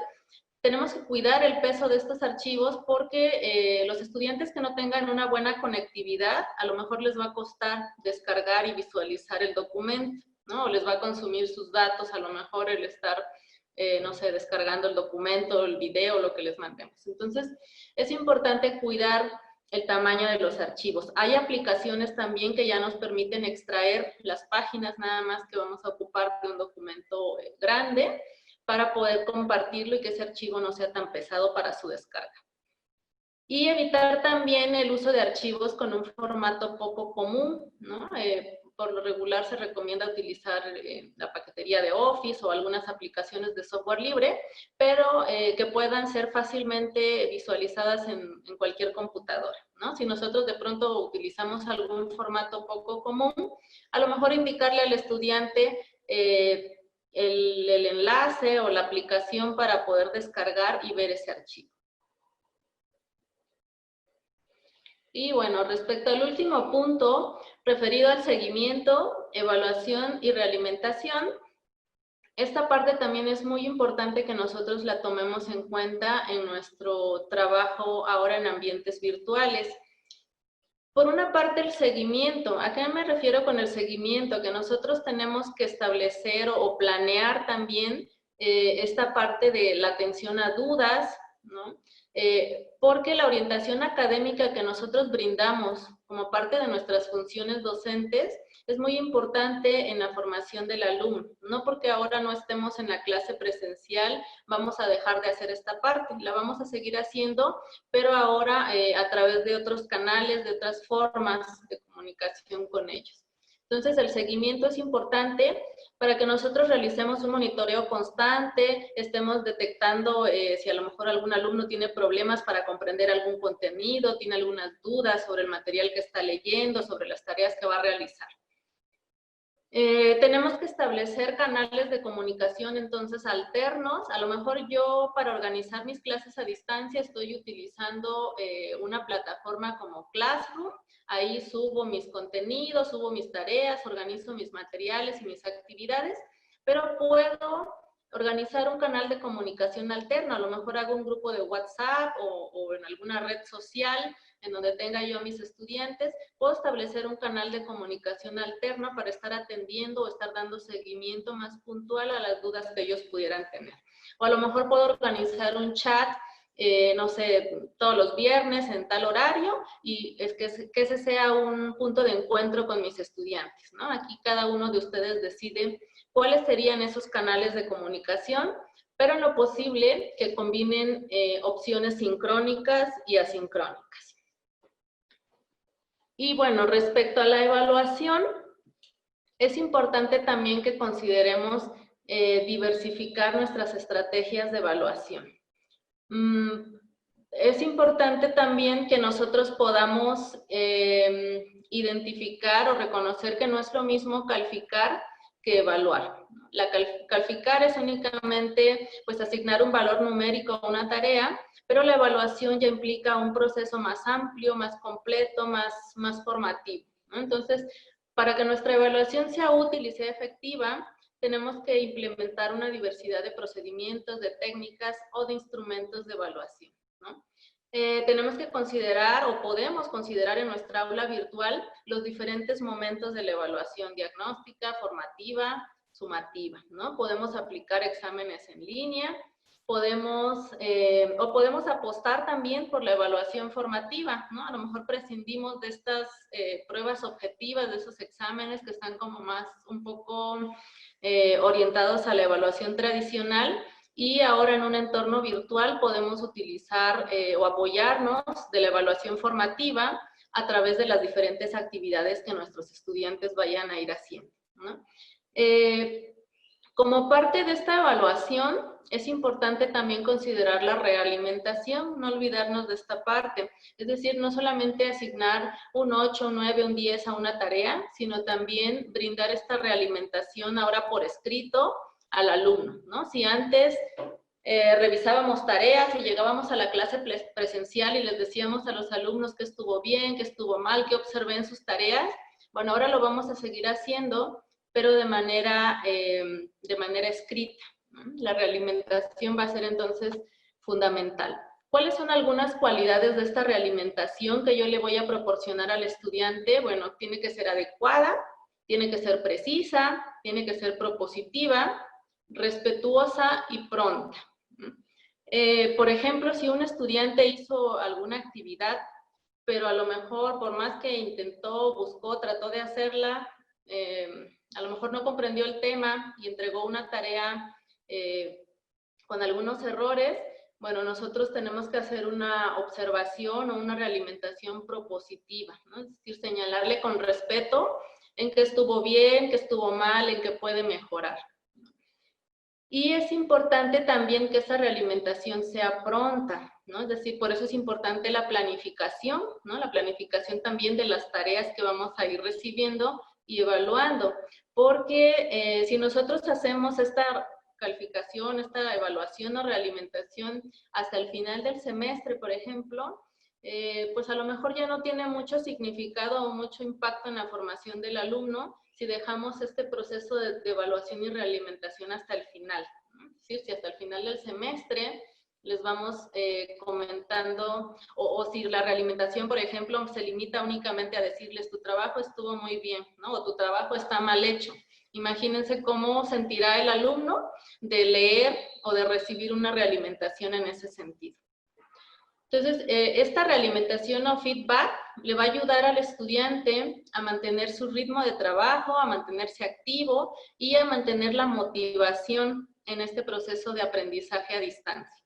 tenemos que cuidar el peso de estos archivos porque los estudiantes que no tengan una buena conectividad, a lo mejor les va a costar descargar y visualizar el documento, ¿no? O les va a consumir sus datos, a lo mejor el estar, no sé, descargando el documento, el video, lo que les mandemos. Entonces, es importante cuidar el tamaño de los archivos. Hay aplicaciones también que ya nos permiten extraer las páginas nada más que vamos a ocupar de un documento grande para poder compartirlo y que ese archivo no sea tan pesado para su descarga. Y evitar también el uso de archivos con un formato poco común, ¿no? Por lo regular se recomienda utilizar la paquetería de Office o algunas aplicaciones de software libre, pero que puedan ser fácilmente visualizadas en cualquier computadora, ¿no? Si nosotros de pronto utilizamos algún formato poco común, a lo mejor indicarle al estudiante el enlace o la aplicación para poder descargar y ver ese archivo. Y bueno, respecto al último punto, referido al seguimiento, evaluación y realimentación, esta parte también es muy importante que nosotros la tomemos en cuenta en nuestro trabajo ahora en ambientes virtuales. Por una parte, el seguimiento. ¿A qué me refiero con el seguimiento? Que nosotros tenemos que establecer o planear también esta parte de la atención a dudas, ¿no? Porque la orientación académica que nosotros brindamos como parte de nuestras funciones docentes es muy importante en la formación del alumno. No porque ahora no estemos en la clase presencial vamos a dejar de hacer esta parte, la vamos a seguir haciendo, pero ahora a través de otros canales, de otras formas de comunicación con ellos. Entonces, el seguimiento es importante para que nosotros realicemos un monitoreo constante, estemos detectando si a lo mejor algún alumno tiene problemas para comprender algún contenido, tiene algunas dudas sobre el material que está leyendo, sobre las tareas que va a realizar. Tenemos que establecer canales de comunicación entonces alternos. A lo mejor yo para organizar mis clases a distancia estoy utilizando una plataforma como Classroom. Ahí subo mis contenidos, subo mis tareas, organizo mis materiales y mis actividades, pero puedo organizar un canal de comunicación alterno. A lo mejor hago un grupo de WhatsApp o en alguna red social en donde tenga yo a mis estudiantes, puedo establecer un canal de comunicación alterno para estar atendiendo o estar dando seguimiento más puntual a las dudas que ellos pudieran tener. O a lo mejor puedo organizar un chat, no sé, todos los viernes en tal horario y es que ese sea un punto de encuentro con mis estudiantes, ¿no? Aquí cada uno de ustedes decide cuáles serían esos canales de comunicación, pero en lo posible que combinen opciones sincrónicas y asincrónicas. Y bueno, respecto a la evaluación, es importante también que consideremos diversificar nuestras estrategias de evaluación. Es importante también que nosotros podamos identificar o reconocer que no es lo mismo calificar que evaluar. Calificar es únicamente pues, asignar un valor numérico a una tarea, pero la evaluación ya implica un proceso más amplio, más completo, más formativo, ¿no? Entonces, para que nuestra evaluación sea útil y sea efectiva, tenemos que implementar una diversidad de procedimientos, de técnicas o de instrumentos de evaluación, ¿no? Tenemos que considerar o podemos considerar en nuestra aula virtual los diferentes momentos de la evaluación diagnóstica, formativa, sumativa, ¿no? Podemos aplicar exámenes en línea, podemos apostar también por la evaluación formativa, ¿no? A lo mejor prescindimos de estas pruebas objetivas, de esos exámenes que están como más un poco orientados a la evaluación tradicional y ahora en un entorno virtual podemos utilizar o apoyarnos de la evaluación formativa a través de las diferentes actividades que nuestros estudiantes vayan a ir haciendo, ¿no? Como parte de esta evaluación, es importante también considerar la realimentación, no olvidarnos de esta parte. Es decir, no solamente asignar un 8, un 9, un 10 a una tarea, sino también brindar esta realimentación ahora por escrito al alumno, ¿no? Si antes revisábamos tareas y llegábamos a la clase presencial y les decíamos a los alumnos que estuvo bien, que estuvo mal, que observé en sus tareas, bueno, ahora lo vamos a seguir haciendo, pero de manera escrita, ¿no? La realimentación va a ser entonces fundamental. ¿Cuáles son algunas cualidades de esta realimentación que yo le voy a proporcionar al estudiante? Bueno, tiene que ser adecuada, tiene que ser precisa, tiene que ser propositiva, respetuosa y pronta. Por ejemplo, si un estudiante hizo alguna actividad pero a lo mejor por más que intentó, buscó, trató de hacerla, a lo mejor no comprendió el tema y entregó una tarea con algunos errores. Bueno, nosotros tenemos que hacer una observación o una realimentación propositiva, ¿no? Es decir, señalarle con respeto en qué estuvo bien, qué estuvo mal, en qué puede mejorar. Y es importante también que esa realimentación sea pronta, ¿no? Es decir, por eso es importante la planificación, ¿no? La planificación también de las tareas que vamos a ir recibiendo y evaluando, porque si nosotros hacemos esta calificación, esta evaluación o realimentación hasta el final del semestre, por ejemplo, pues a lo mejor ya no tiene mucho significado o mucho impacto en la formación del alumno si dejamos este proceso de evaluación y realimentación hasta el final, ¿no? Es decir, si hasta el final del semestre les vamos comentando, o si la realimentación, por ejemplo, se limita únicamente a decirles tu trabajo estuvo muy bien, ¿no? O tu trabajo está mal hecho. Imagínense cómo sentirá el alumno de leer o de recibir una realimentación en ese sentido. Entonces, esta realimentación o feedback le va a ayudar al estudiante a mantener su ritmo de trabajo, a mantenerse activo y a mantener la motivación en este proceso de aprendizaje a distancia.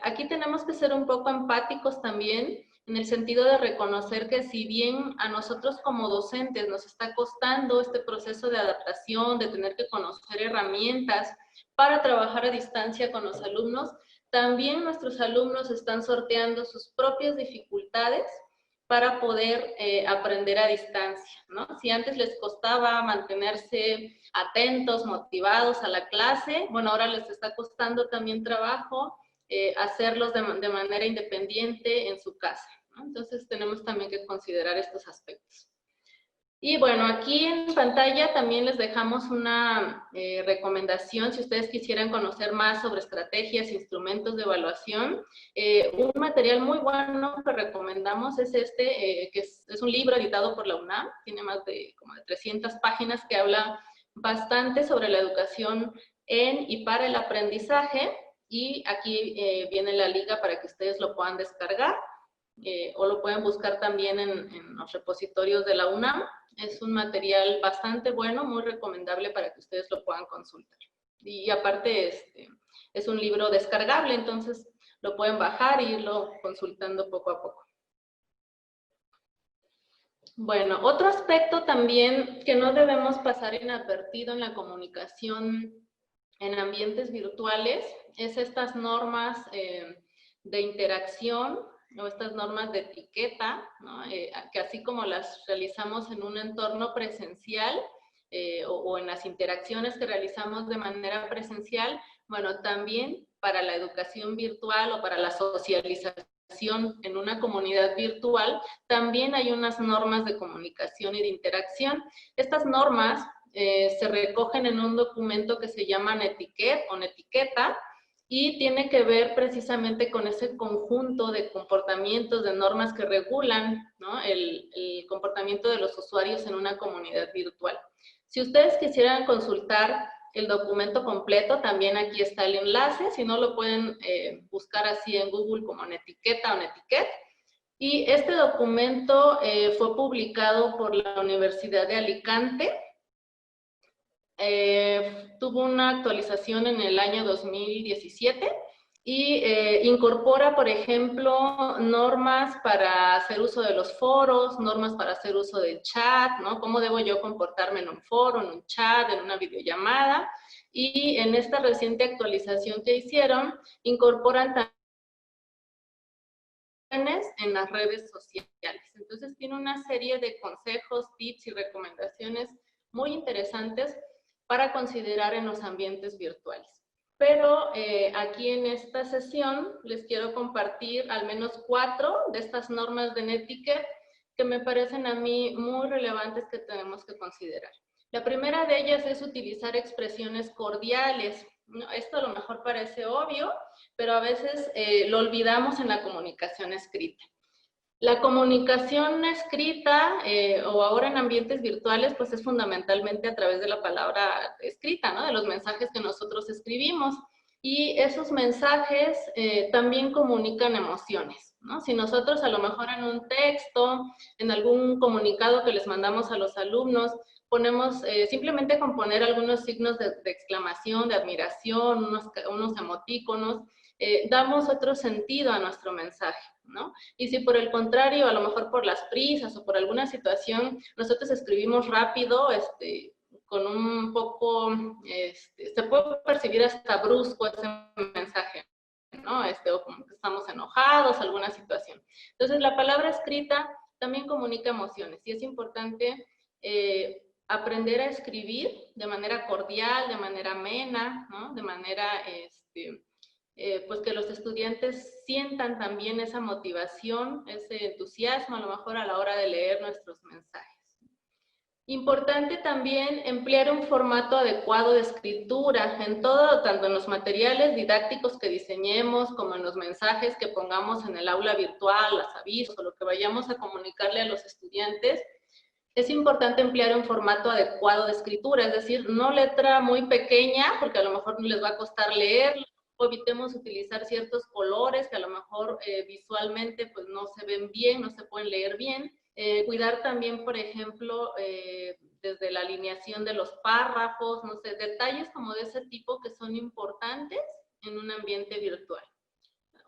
Aquí tenemos que ser un poco empáticos también, en el sentido de reconocer que si bien a nosotros como docentes nos está costando este proceso de adaptación, de tener que conocer herramientas para trabajar a distancia con los alumnos, también nuestros alumnos están sorteando sus propias dificultades para poder aprender a distancia, ¿no? Si antes les costaba mantenerse atentos, motivados a la clase, bueno, ahora les está costando también trabajo hacerlos de manera independiente en su casa, ¿no? Entonces tenemos también que considerar estos aspectos. Y bueno, aquí en pantalla también les dejamos una recomendación, si ustedes quisieran conocer más sobre estrategias, instrumentos de evaluación. Un material muy bueno que recomendamos es este, que es un libro editado por la UNAM, tiene más de como de 300 páginas, que habla bastante sobre la educación en y para el aprendizaje, y aquí viene la liga para que ustedes lo puedan descargar, o lo pueden buscar también en los repositorios de la UNAM. Es un material bastante bueno, muy recomendable para que ustedes lo puedan consultar. Y aparte es un libro descargable, entonces lo pueden bajar e irlo consultando poco a poco. Bueno, otro aspecto también que no debemos pasar inadvertido en la comunicación en ambientes virtuales es estas normas de interacción o estas normas de etiqueta, ¿no? Que así como las realizamos en un entorno presencial o en las interacciones que realizamos de manera presencial, bueno, también para la educación virtual o para la socialización en una comunidad virtual, también hay unas normas de comunicación y de interacción. Estas normas se recogen en un documento que se llama Netiqueta, y tiene que ver precisamente con ese conjunto de comportamientos, de normas que regulan, ¿no? el comportamiento de los usuarios en una comunidad virtual. Si ustedes quisieran consultar el documento completo, también aquí está el enlace, si no lo pueden buscar así en Google como Netiqueta o Netiquet. Y este documento fue publicado por la Universidad de Alicante. Tuvo una actualización en el año 2017 y incorpora, por ejemplo, normas para hacer uso de los foros, normas para hacer uso del chat, ¿no? Cómo debo yo comportarme en un foro, en un chat, en una videollamada. Y en esta reciente actualización que hicieron, incorporan también en las redes sociales. Entonces tiene una serie de consejos, tips y recomendaciones muy interesantes para considerar en los ambientes virtuales. Pero aquí en esta sesión les quiero compartir al menos 4 de estas normas de Netiquet que me parecen a mí muy relevantes que tenemos que considerar. La primera de ellas es utilizar expresiones cordiales. Esto a lo mejor parece obvio, pero a veces lo olvidamos en la comunicación escrita. La comunicación escrita o ahora en ambientes virtuales pues es fundamentalmente a través de la palabra escrita, ¿no? De los mensajes que nosotros escribimos, y esos mensajes también comunican emociones. ¿no? Si nosotros a lo mejor en un texto, en algún comunicado que les mandamos a los alumnos, ponemos, simplemente con poner algunos signos de exclamación, de admiración, unos emotíconos, damos otro sentido a nuestro mensaje, ¿no? Y si por el contrario, a lo mejor por las prisas o por alguna situación, nosotros escribimos rápido, con un poco, se puede percibir hasta brusco ese mensaje, ¿no? O como que estamos enojados, alguna situación. Entonces, la palabra escrita también comunica emociones y es importante aprender a escribir de manera cordial, de manera amena, ¿no? De manera, pues que los estudiantes sientan también esa motivación, ese entusiasmo a lo mejor a la hora de leer nuestros mensajes. Importante también emplear un formato adecuado de escritura en todo, tanto en los materiales didácticos que diseñemos, como en los mensajes que pongamos en el aula virtual, los avisos o lo que vayamos a comunicarle a los estudiantes. Es importante emplear un formato adecuado de escritura, es decir, no letra muy pequeña, porque a lo mejor no les va a costar leerlo, o evitemos utilizar ciertos colores que a lo mejor visualmente pues no se ven bien, no se pueden leer bien. Cuidar también, por ejemplo, desde la alineación de los párrafos, no sé, detalles como de ese tipo que son importantes en un ambiente virtual.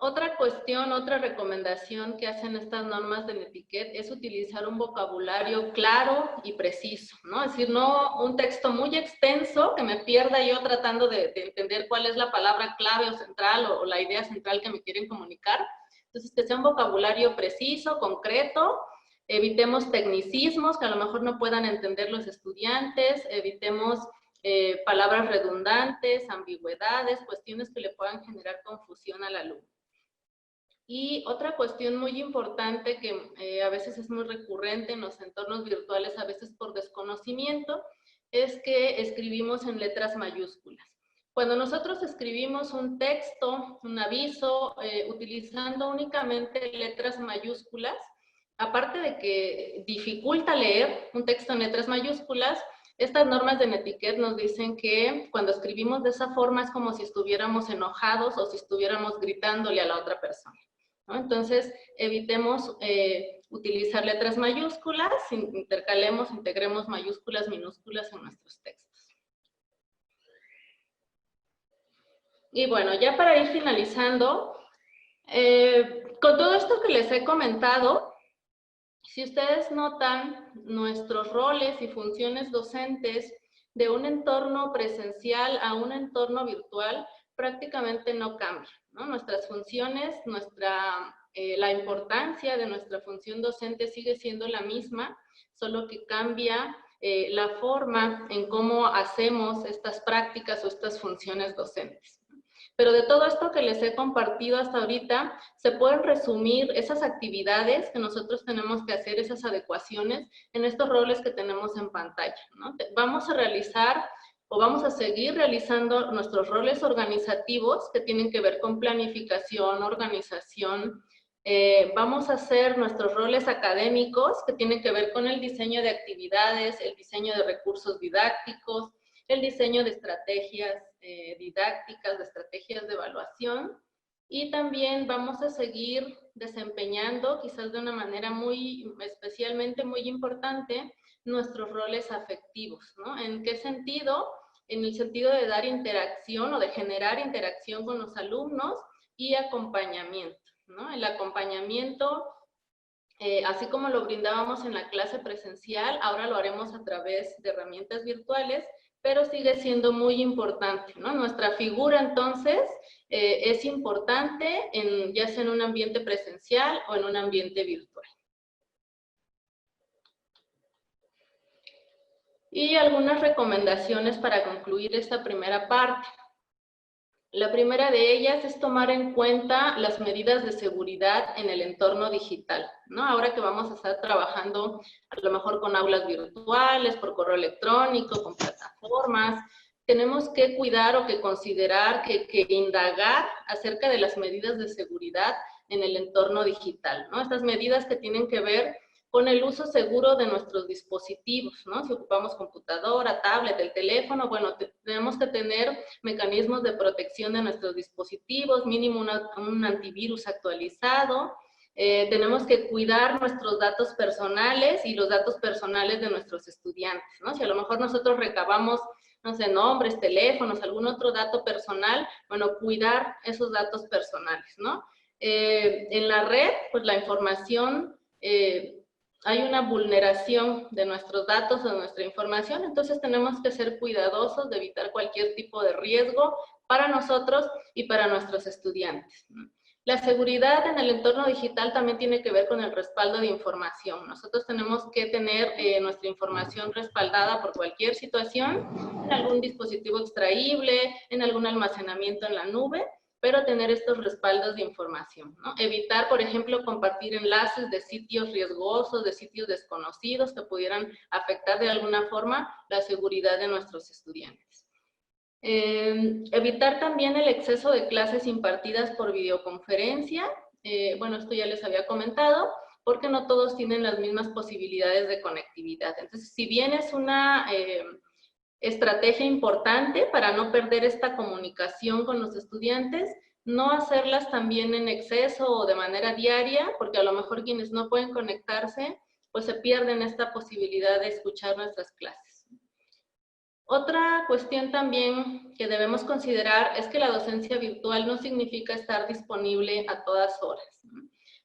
Otra cuestión, otra recomendación que hacen estas normas de Netiquet es utilizar un vocabulario claro y preciso, ¿no? Es decir, no un texto muy extenso que me pierda yo tratando de entender cuál es la palabra clave o central o la idea central que me quieren comunicar. Entonces, que sea un vocabulario preciso, concreto. Evitemos tecnicismos que a lo mejor no puedan entender los estudiantes, evitemos palabras redundantes, ambigüedades, cuestiones que le puedan generar confusión al alumno. Y otra cuestión muy importante que a veces es muy recurrente en los entornos virtuales, a veces por desconocimiento, es que escribimos en letras mayúsculas. Cuando nosotros escribimos un texto, un aviso, utilizando únicamente letras mayúsculas, aparte de que dificulta leer un texto en letras mayúsculas, estas normas de Netiquet nos dicen que cuando escribimos de esa forma es como si estuviéramos enojados o si estuviéramos gritándole a la otra persona, ¿no? Entonces, evitemos utilizar letras mayúsculas, integremos mayúsculas, minúsculas en nuestros textos. Y bueno, ya para ir finalizando, con todo esto que les he comentado, si ustedes notan, nuestros roles y funciones docentes de un entorno presencial a un entorno virtual prácticamente no cambian, ¿no? Nuestras funciones, la importancia de nuestra función docente sigue siendo la misma, solo que cambia la forma en cómo hacemos estas prácticas o estas funciones docentes. Pero de todo esto que les he compartido hasta ahorita, se pueden resumir esas actividades que nosotros tenemos que hacer, esas adecuaciones en estos roles que tenemos en pantalla, ¿no? Vamos a realizar o vamos a seguir realizando nuestros roles organizativos que tienen que ver con planificación, organización. Vamos a hacer nuestros roles académicos que tienen que ver con el diseño de actividades, el diseño de recursos didácticos, el diseño de estrategias didácticas, de estrategias de evaluación, y también vamos a seguir desempeñando, quizás de una manera especialmente muy importante, nuestros roles afectivos, ¿no? ¿En qué sentido? En el sentido de dar interacción o de generar interacción con los alumnos y acompañamiento, ¿no? El acompañamiento, así como lo brindábamos en la clase presencial, ahora lo haremos a través de herramientas virtuales, pero sigue siendo muy importante, ¿no? Nuestra figura, entonces, es importante, ya sea en un ambiente presencial o en un ambiente virtual. Y algunas recomendaciones para concluir esta primera parte. La primera de ellas es tomar en cuenta las medidas de seguridad en el entorno digital, ¿no? Ahora que vamos a estar trabajando a lo mejor con aulas virtuales, por correo electrónico, con plataformas, tenemos que cuidar o que considerar, que indagar acerca de las medidas de seguridad en el entorno digital, ¿no? Estas medidas que tienen que ver con el uso seguro de nuestros dispositivos, ¿no? Si ocupamos computadora, tablet, el teléfono, bueno, tenemos que tener mecanismos de protección de nuestros dispositivos, mínimo un antivirus actualizado, Tenemos que cuidar nuestros datos personales y los datos personales de nuestros estudiantes, ¿no? Si a lo mejor nosotros recabamos, no sé, nombres, teléfonos, algún otro dato personal, bueno, cuidar esos datos personales, ¿no? En la red, pues la información, hay una vulneración de nuestros datos, de nuestra información, entonces tenemos que ser cuidadosos de evitar cualquier tipo de riesgo para nosotros y para nuestros estudiantes. La seguridad en el entorno digital también tiene que ver con el respaldo de información. Nosotros tenemos que tener nuestra información respaldada por cualquier situación, en algún dispositivo extraíble, en algún almacenamiento en la nube, pero tener estos respaldos de información, ¿no? Evitar, por ejemplo, compartir enlaces de sitios riesgosos, de sitios desconocidos que pudieran afectar de alguna forma la seguridad de nuestros estudiantes. Evitar también el exceso de clases impartidas por videoconferencia. Bueno, esto ya les había comentado, porque no todos tienen las mismas posibilidades de conectividad. Entonces, si bien es una estrategia importante para no perder esta comunicación con los estudiantes, no hacerlas también en exceso o de manera diaria, porque a lo mejor quienes no pueden conectarse, pues se pierden esta posibilidad de escuchar nuestras clases. Otra cuestión también que debemos considerar es que la docencia virtual no significa estar disponible a todas horas.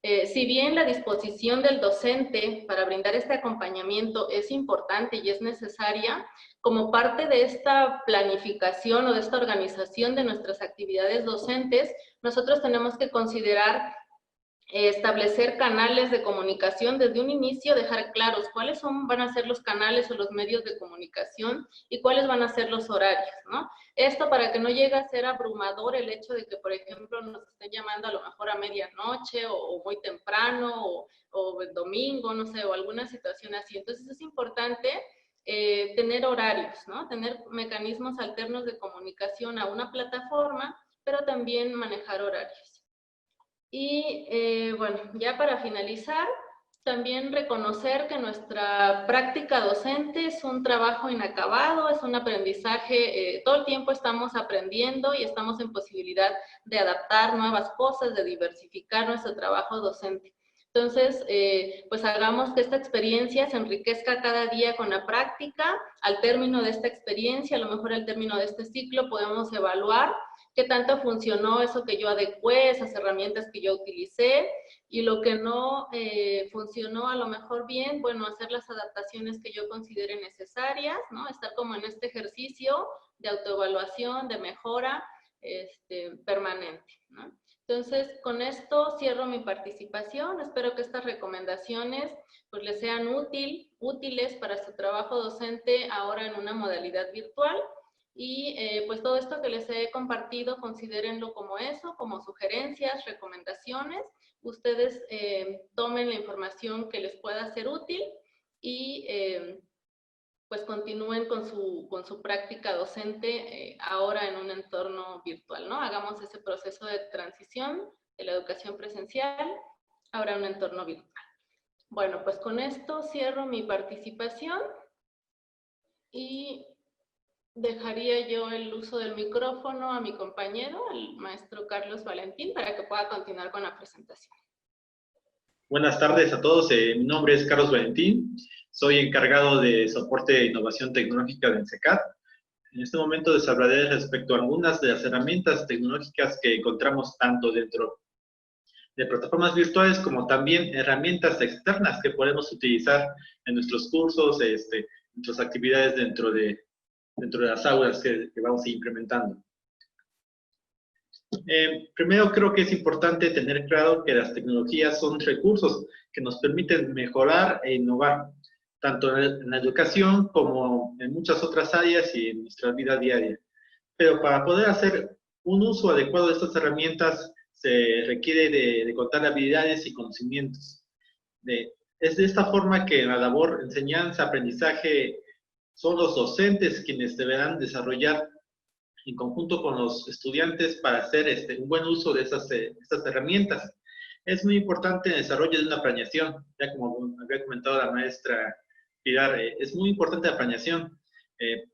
Si bien la disposición del docente para brindar este acompañamiento es importante y es necesaria, como parte de esta planificación o de esta organización de nuestras actividades docentes, nosotros tenemos que considerar establecer canales de comunicación desde un inicio, dejar claros cuáles van a ser los canales o los medios de comunicación y cuáles van a ser los horarios, ¿no? Esto para que no llegue a ser abrumador el hecho de que, por ejemplo, nos estén llamando a lo mejor a medianoche o muy temprano o el domingo, no sé, o alguna situación así. Entonces es importante tener horarios, ¿no? Tener mecanismos alternos de comunicación a una plataforma, pero también manejar horarios. Y bueno, ya para finalizar, también reconocer que nuestra práctica docente es un trabajo inacabado, es un aprendizaje, todo el tiempo estamos aprendiendo y estamos en posibilidad de adaptar nuevas cosas, de diversificar nuestro trabajo docente. Entonces, pues hagamos que esta experiencia se enriquezca cada día con la práctica. Al término de esta experiencia, a lo mejor al término de este ciclo, podemos evaluar qué tanto funcionó eso que yo adecué, esas herramientas que yo utilicé, y lo que no funcionó a lo mejor bien, bueno, hacer las adaptaciones que yo considere necesarias, ¿no? Estar como en este ejercicio de autoevaluación, de mejora permanente, ¿no? Entonces, con esto cierro mi participación. Espero que estas recomendaciones pues les sean útiles para su trabajo docente ahora en una modalidad virtual. Y pues todo esto que les he compartido, considérenlo como eso, como sugerencias, recomendaciones. Ustedes tomen la información que les pueda ser útil y pues continúen con su práctica docente ahora en un entorno virtual, ¿no? Hagamos ese proceso de transición de la educación presencial ahora en un entorno virtual. Bueno, pues con esto cierro mi participación y dejaría yo el uso del micrófono a mi compañero, el maestro Carlos Valentín, para que pueda continuar con la presentación. Buenas tardes a todos. Mi nombre es Carlos Valentín. Soy encargado de soporte e innovación tecnológica del ENSECAD. En este momento les hablaré respecto a algunas de las herramientas tecnológicas que encontramos tanto dentro de plataformas virtuales como también herramientas externas que podemos utilizar en nuestros cursos, en nuestras actividades dentro de las aulas que vamos a ir implementando. Primero creo que es importante tener claro que las tecnologías son recursos que nos permiten mejorar e innovar, tanto en la educación como en muchas otras áreas y en nuestra vida diaria. Pero para poder hacer un uso adecuado de estas herramientas se requiere de contar habilidades y conocimientos. Es de esta forma que en la labor enseñanza-aprendizaje son los docentes quienes deberán desarrollar en conjunto con los estudiantes para hacer un buen uso de estas herramientas. Es muy importante el desarrollo de una planeación, ya como había comentado la maestra Pilar, es muy importante la planeación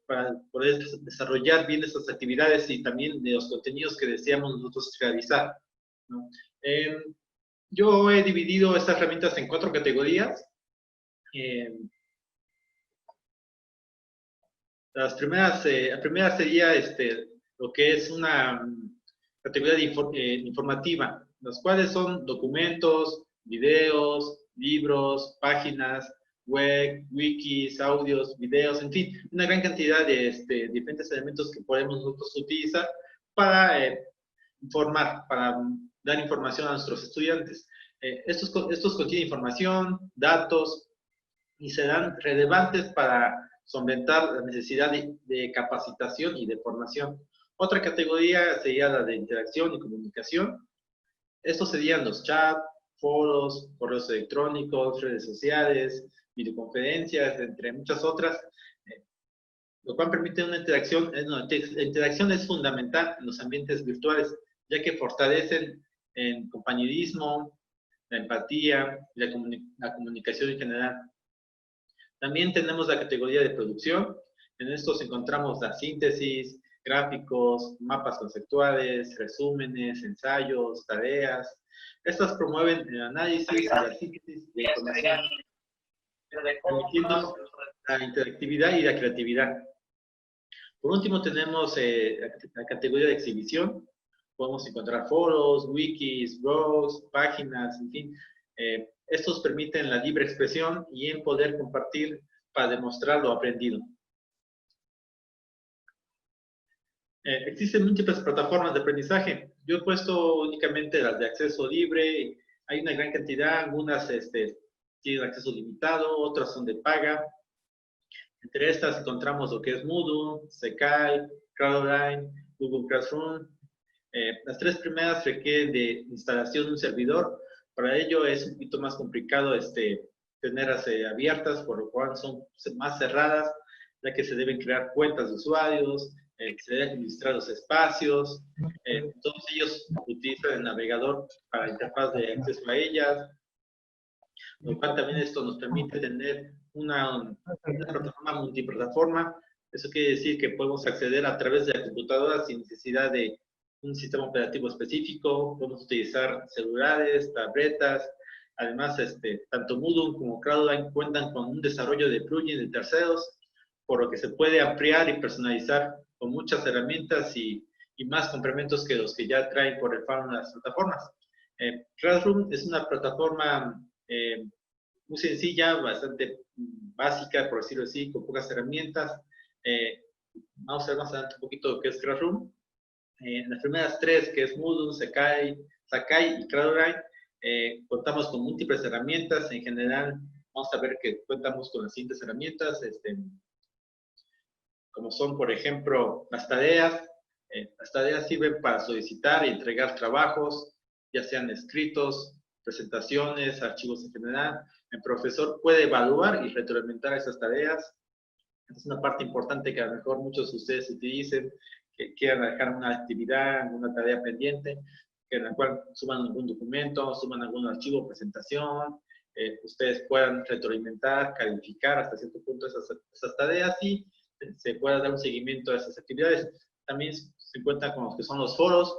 para poder desarrollar bien estas actividades y también de los contenidos que deseamos nosotros realizar, ¿no? Yo he dividido estas herramientas en 4 categorías. La primera sería lo que es una categoría informativa, las cuales son documentos, videos, libros, páginas, web, wikis, audios, videos, en fin, una gran cantidad de diferentes elementos que podemos nosotros utilizar para informar, para dar información a nuestros estudiantes. Estos contienen información, datos, y serán relevantes para solventar la necesidad de capacitación y de formación. Otra categoría sería la de interacción y comunicación. Estos serían los chats, foros, correos electrónicos, redes sociales, videoconferencias, entre muchas otras, lo cual permite una interacción. La interacción es fundamental en los ambientes virtuales, ya que fortalecen el compañerismo, la empatía y la comunicación en general. También tenemos la categoría de producción. En estos encontramos la síntesis, gráficos, mapas conceptuales, resúmenes, ensayos, tareas. Estas promueven el análisis y la síntesis de información, permitiendo la interactividad y la creatividad. Por último, tenemos la categoría de exhibición. Podemos encontrar foros, wikis, blogs, páginas, en fin. Estos permiten la libre expresión y en poder compartir para demostrar lo aprendido. Existen múltiples plataformas de aprendizaje. Yo he puesto únicamente las de acceso libre. Hay una gran cantidad, algunas tienen acceso limitado, otras son de paga. Entre estas encontramos lo que es Moodle, Sekai, Crowdline, Google Classroom. Las 3 primeras requieren de instalación de un servidor. Para ello es un poquito más complicado tenerlas abiertas, por lo cual son más cerradas, ya que se deben crear cuentas de usuarios, se deben administrar los espacios. Todos ellos utilizan el navegador para la interfaz de acceso a ellas, lo cual también esto nos permite tener una plataforma multiplataforma. Eso quiere decir que podemos acceder a través de la computadora sin necesidad de un sistema operativo específico. Podemos utilizar celulares, tabletas. Además, tanto Moodle como Crowdline cuentan con un desarrollo de plugins de terceros, por lo que se puede ampliar y personalizar con muchas herramientas y más complementos que los que ya traen por defecto las plataformas. Classroom es una plataforma muy sencilla, bastante básica, por decirlo así, con pocas herramientas. Vamos a ver más adelante un poquito lo que es Classroom. En las primeras 3, que es Moodle, Sakai y Crowdline, contamos con múltiples herramientas. En general, vamos a ver que contamos con las siguientes herramientas, como son, por ejemplo, las tareas. Las tareas sirven para solicitar y entregar trabajos, ya sean escritos, presentaciones, archivos en general. El profesor puede evaluar y retroalimentar esas tareas. Es una parte importante que a lo mejor muchos de ustedes utilicen, que quieran dejar una actividad, una tarea pendiente, en la cual suban algún documento, suban algún archivo, presentación, ustedes puedan retroalimentar, calificar hasta cierto punto esas tareas y se pueda dar un seguimiento a esas actividades. También se encuentra con los que son los foros.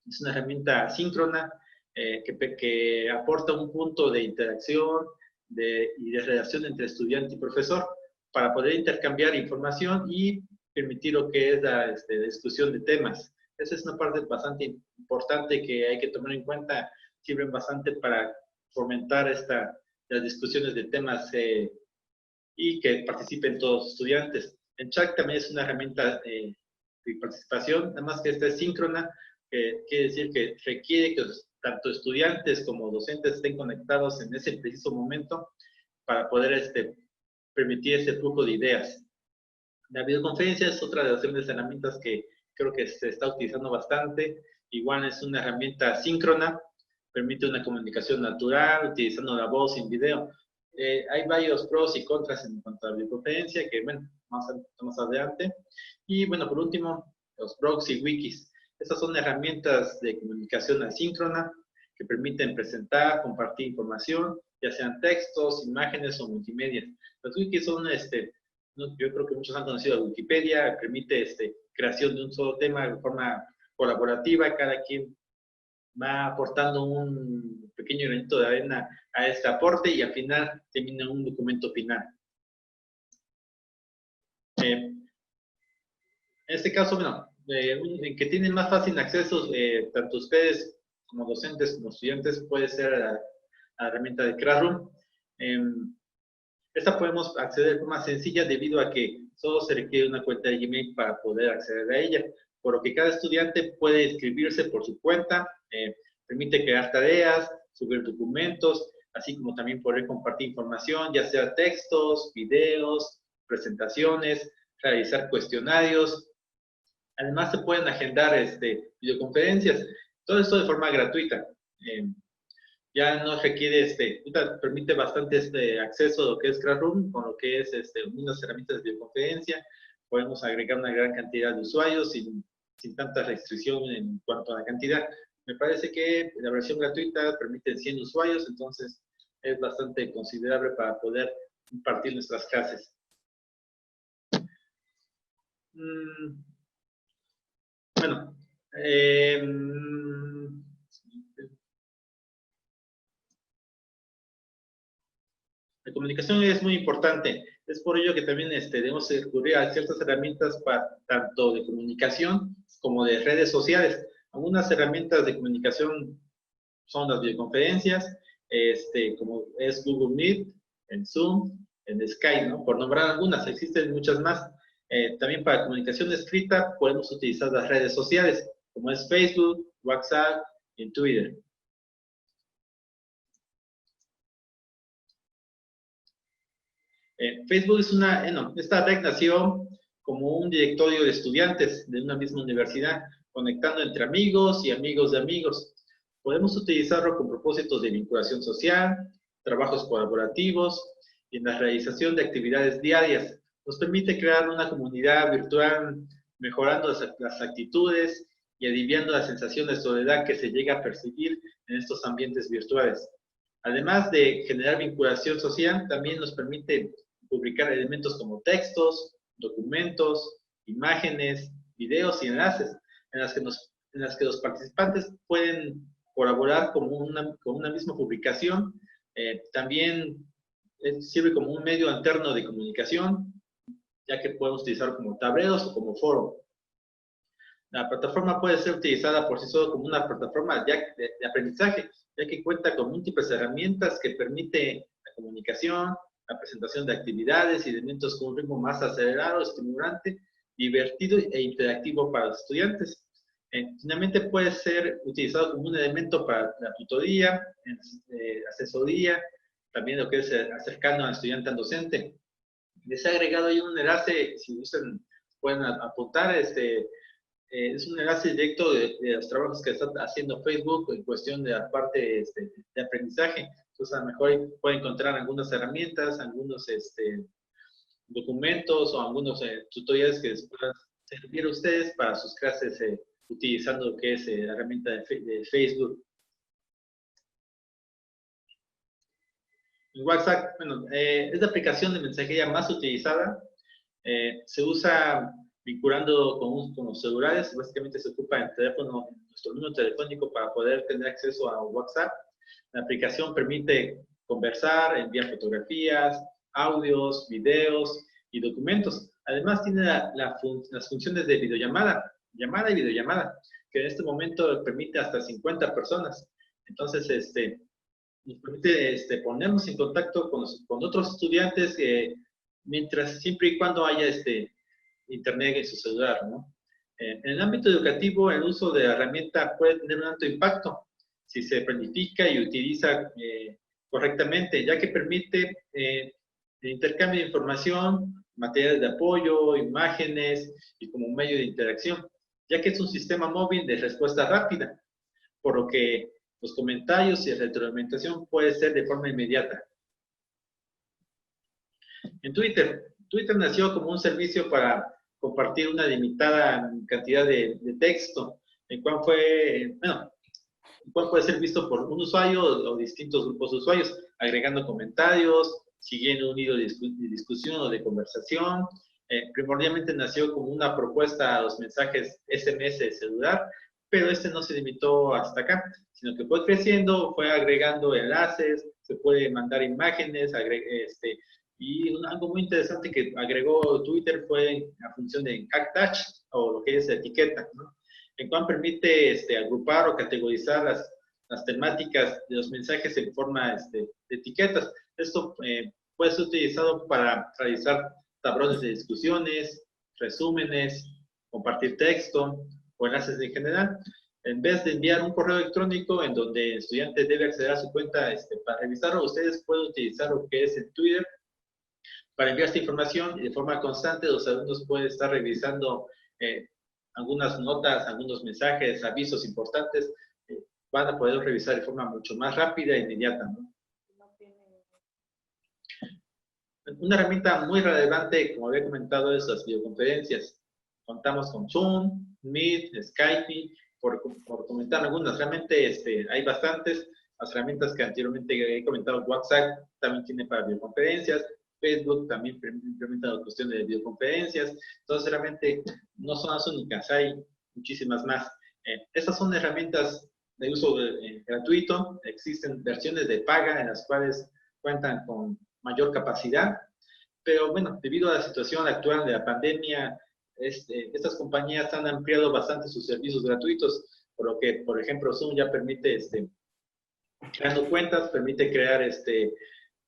Es una herramienta síncrona que aporta un punto de interacción y de relación entre estudiante y profesor para poder intercambiar información y permitir lo que es la discusión de temas. Esa es una parte bastante importante que hay que tomar en cuenta. Sirven bastante para fomentar las discusiones de temas y que participen todos los estudiantes. En chat también es una herramienta de participación, nada más que esta es síncrona, que quiere decir que requiere que tanto estudiantes como docentes estén conectados en ese preciso momento para poder permitir ese flujo de ideas. La videoconferencia es otra de las herramientas que creo que se está utilizando bastante. Igual es una herramienta síncrona, permite una comunicación natural, utilizando la voz sin video. Hay varios pros y contras en cuanto a la videoconferencia, que bueno, más adelante. Y bueno, por último, los blogs y wikis. Estas son herramientas de comunicación asíncrona que permiten presentar, compartir información, ya sean textos, imágenes o multimedia. Los wikis son, yo creo que muchos han conocido a Wikipedia, permite creación de un solo tema de forma colaborativa, cada quien va aportando un pequeño granito de arena a este aporte y al final termina un documento final. En este caso, bueno, que tienen más fácil acceso, tanto ustedes como docentes como estudiantes, puede ser a la herramienta de Classroom. Esta podemos acceder de forma sencilla debido a que solo se requiere una cuenta de Gmail para poder acceder a ella, por lo que cada estudiante puede inscribirse por su cuenta, permite crear tareas, subir documentos, así como también poder compartir información, ya sea textos, videos, presentaciones, realizar cuestionarios. Además se pueden agendar videoconferencias, todo esto de forma gratuita. Ya no requiere, permite bastante acceso a lo que es Classroom, con lo que es unas herramientas de videoconferencia. Podemos agregar una gran cantidad de usuarios sin tanta restricción en cuanto a la cantidad. Me parece que la versión gratuita permite 100 usuarios, entonces es bastante considerable para poder impartir nuestras clases. Bueno, la comunicación es muy importante. Es por ello que también debemos recurrir a ciertas herramientas tanto de comunicación como de redes sociales. Algunas herramientas de comunicación son las videoconferencias, como es Google Meet, en Zoom, en Skype, ¿no? Por nombrar algunas, existen muchas más. También para comunicación escrita podemos utilizar las redes sociales, como es Facebook, WhatsApp y Twitter. Facebook es esta red nació como un directorio de estudiantes de una misma universidad, conectando entre amigos y amigos de amigos. Podemos utilizarlo con propósitos de vinculación social, trabajos colaborativos y en la realización de actividades diarias. Nos permite crear una comunidad virtual, mejorando las actitudes y aliviando la sensación de soledad que se llega a percibir en estos ambientes virtuales. Además de generar vinculación social, también nos permite publicar elementos como textos, documentos, imágenes, videos y enlaces en las que los participantes pueden colaborar con una misma publicación. También sirve como un medio alterno de comunicación, ya que podemos utilizar como tableros o como foro. La plataforma puede ser utilizada por sí sola como una plataforma de aprendizaje, ya que cuenta con múltiples herramientas que permiten la comunicación, la presentación de actividades y elementos con un ritmo más acelerado, estimulante, divertido e interactivo para los estudiantes. Finalmente puede ser utilizado como un elemento para la tutoría, asesoría, también lo que es acercando al estudiante al docente. Les he agregado ahí un enlace, si gustan, pueden apuntar, es un enlace directo de los trabajos que está haciendo Facebook en cuestión de la parte de aprendizaje. Entonces, a lo mejor pueden encontrar algunas herramientas, algunos documentos o algunos tutoriales que les puedan servir a ustedes para sus clases utilizando lo que es la herramienta de Facebook. WhatsApp, bueno, es la aplicación de mensajería más utilizada. Se usa vinculando con los celulares. Básicamente se ocupa el teléfono, nuestro número telefónico para poder tener acceso a WhatsApp. La aplicación permite conversar, enviar fotografías, audios, videos y documentos. Además tiene las funciones de videollamada, llamada y videollamada, que en este momento permite hasta 50 personas. Entonces, nos permite ponernos en contacto con otros estudiantes siempre y cuando haya internet en su celular, ¿no? En el ámbito educativo, el uso de la herramienta puede tener un alto impacto si se planifica y utiliza correctamente, ya que permite el intercambio de información, materiales de apoyo, imágenes y como medio de interacción, ya que es un sistema móvil de respuesta rápida, por lo que los comentarios y retroalimentación puede ser de forma inmediata. En Twitter nació como un servicio para compartir una limitada cantidad de texto, el cual puede ser visto por un usuario o distintos grupos de usuarios, agregando comentarios, siguiendo un hilo de discusión o de conversación. Primordialmente nació como una propuesta a los mensajes SMS de celular, pero este no se limitó hasta acá, sino que fue creciendo, fue agregando enlaces, se puede mandar imágenes, y algo muy interesante que agregó Twitter fue la función de CatTouch, o lo que es etiqueta, ¿no? En cual permite agrupar o categorizar las temáticas de los mensajes en forma de etiquetas. Esto puede ser utilizado para realizar tablones de discusiones, resúmenes, compartir texto o enlaces en general. En vez de enviar un correo electrónico en donde el estudiante debe acceder a su cuenta para revisarlo, ustedes pueden utilizar lo que es el Twitter para enviar esta información y de forma constante los alumnos pueden estar revisando algunas notas, algunos mensajes, avisos importantes, van a poder revisar de forma mucho más rápida e inmediata, ¿no? Una herramienta muy relevante, como había comentado, es las videoconferencias. Contamos con Zoom, Meet, Skype, por comentar algunas. Realmente hay bastantes. Las herramientas que anteriormente he comentado, WhatsApp también tiene para videoconferencias, Facebook también implementa la cuestión de videoconferencias. Entonces, realmente no son las únicas, hay muchísimas más. Estas son herramientas de uso gratuito. Existen versiones de paga en las cuales cuentan con mayor capacidad, pero bueno, debido a la situación actual de la pandemia, estas compañías han ampliado bastante sus servicios gratuitos, por lo que, por ejemplo, Zoom ya permite, creando cuentas, permite crear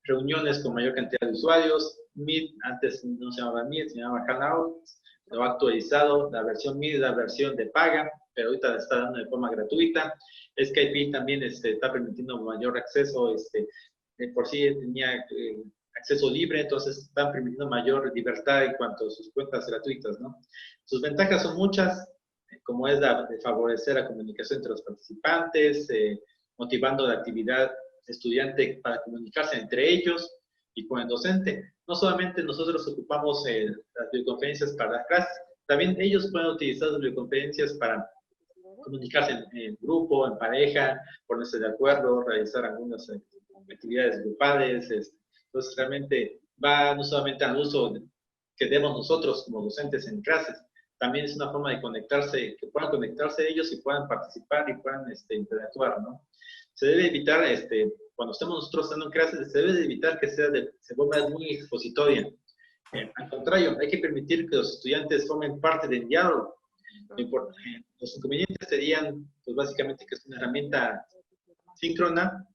reuniones con mayor cantidad de usuarios. Meet, antes no se llamaba Meet, se llamaba Hangouts, lo ha actualizado, la versión Meet es la versión de paga, pero ahorita la está dando de forma gratuita. Skype también está permitiendo mayor acceso, de por sí tenía acceso libre, entonces están permitiendo mayor libertad en cuanto a sus cuentas gratuitas, ¿no? Sus ventajas son muchas, como es la de favorecer la comunicación entre los participantes, motivando la actividad estudiante para comunicarse entre ellos y con el docente. No solamente nosotros ocupamos las videoconferencias para las clases, también ellos pueden utilizar las videoconferencias para comunicarse en grupo, en pareja, ponerse de acuerdo, realizar algunas actividades grupales. Entonces, realmente va no solamente al uso que demos nosotros como docentes en clases, también es una forma de conectarse, que puedan conectarse ellos y puedan participar y puedan interactuar, ¿no? Se debe evitar, cuando estemos nosotros dando clases, se debe de evitar que se vuelva muy expositoria. Al contrario, hay que permitir que los estudiantes formen parte del diálogo. Los inconvenientes serían, pues básicamente, que es una herramienta síncrona,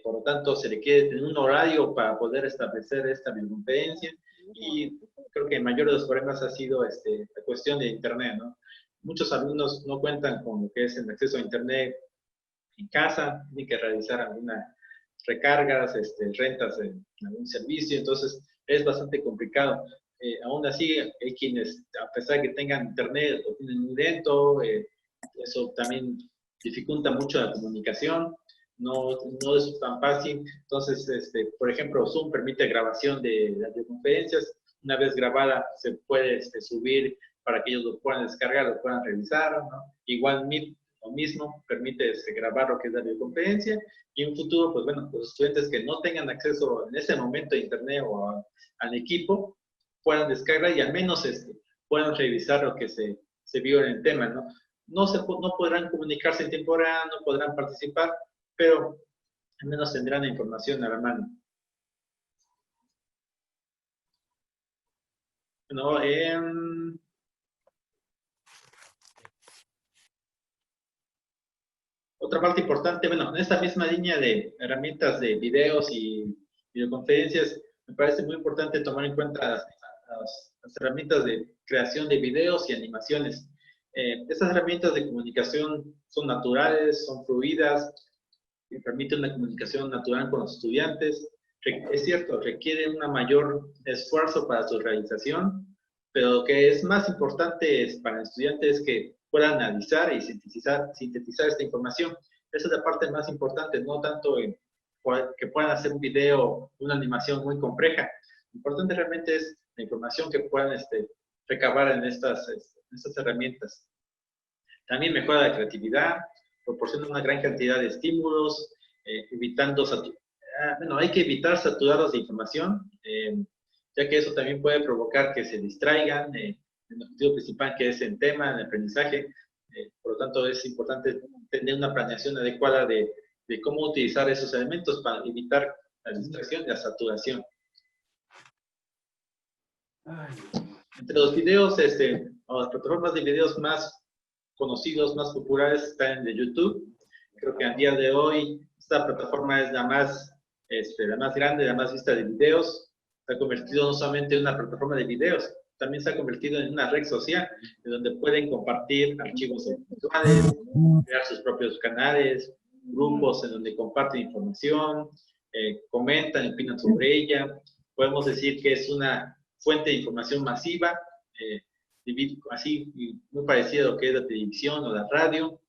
por lo tanto, se requiere tener un horario para poder establecer esta videoconferencia, y creo que el mayor de los problemas ha sido la cuestión de Internet, ¿no? Muchos alumnos no cuentan con lo que es el acceso a Internet en casa, tienen que realizar algunas recargas, rentas de algún servicio, entonces es bastante complicado. Aún así, hay quienes, a pesar de que tengan Internet, lo tienen muy lento, eso también dificulta mucho la comunicación. No es tan fácil. Entonces, por ejemplo, Zoom permite grabación de las videoconferencias. Una vez grabada, se puede subir para que ellos lo puedan descargar, lo puedan revisar, ¿no? Igual Meet, lo mismo, permite grabar lo que es la videoconferencia. Y en un futuro, pues bueno, los estudiantes que no tengan acceso en ese momento a Internet o al equipo, puedan descargar y al menos puedan revisar lo que se vio en el tema, ¿no? No podrán comunicarse en tiempo real, no podrán participar, pero al menos tendrán la información a la mano. Bueno, otra parte importante, bueno, en esta misma línea de herramientas de videos y videoconferencias, me parece muy importante tomar en cuenta las herramientas de creación de videos y animaciones. Estas herramientas de comunicación son naturales, son fluidas, y permiten una comunicación natural con los estudiantes. Es cierto, requiere un mayor esfuerzo para su realización, pero lo que es más importante para el estudiante es que puedan analizar y sintetizar esta información. Esa es la parte más importante, no tanto que puedan hacer un video, una animación muy compleja. Lo importante realmente es la información que puedan recabar en estas herramientas. También mejora la creatividad, proporciona una gran cantidad de estímulos, hay que evitar saturarlos de información, ya que eso también puede provocar que se distraigan el objetivo principal, que es el tema, el aprendizaje. Por lo tanto, es importante tener una planeación adecuada de cómo utilizar esos elementos para evitar la distracción y la saturación. Entre los videos, o las plataformas de videos más conocidos, más populares, están en de YouTube. Creo que a día de hoy esta plataforma es la más grande, la más vista de videos. Se ha convertido no solamente en una plataforma de videos, también se ha convertido en una red social, en donde pueden compartir archivos visuales, crear sus propios canales, grupos en donde comparten información, comentan, opinan sobre ella. Podemos decir que es una fuente de información masiva, así muy parecido a lo que es la televisión o la radio,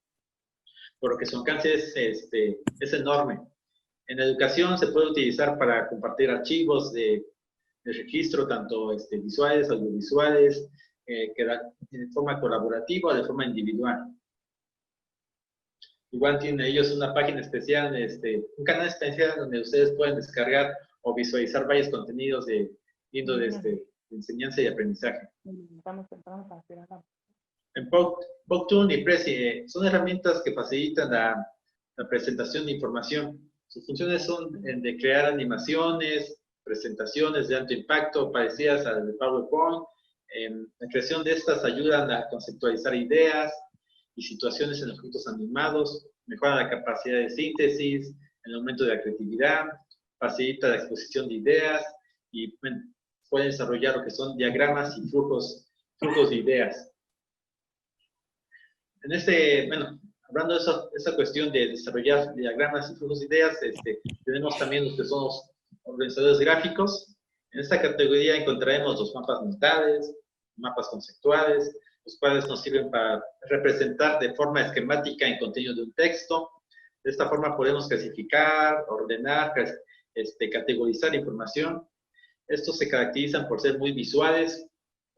por lo que su alcance es enorme. En la educación se puede utilizar para compartir archivos de registro, tanto visuales, audiovisuales, de forma colaborativa o de forma individual. Igual tienen ellos una página especial, un canal especial donde ustedes pueden descargar o visualizar varios contenidos de enseñanza y aprendizaje. En Poctoon y Prezi son herramientas que facilitan la presentación de información. Sus funciones son de crear animaciones, presentaciones de alto impacto parecidas a las de PowerPoint. La creación de estas ayudan a conceptualizar ideas y situaciones en objetos animados, mejora la capacidad de síntesis, el aumento de la creatividad, facilita la exposición de ideas y pueden desarrollar lo que son diagramas y flujos de ideas. Hablando de esa cuestión de desarrollar diagramas y flujos de ideas, tenemos también los que son los organizadores gráficos. En esta categoría encontraremos los mapas mentales, mapas conceptuales, los cuales nos sirven para representar de forma esquemática el contenido de un texto. De esta forma podemos clasificar, ordenar, categorizar información. Estos se caracterizan por ser muy visuales,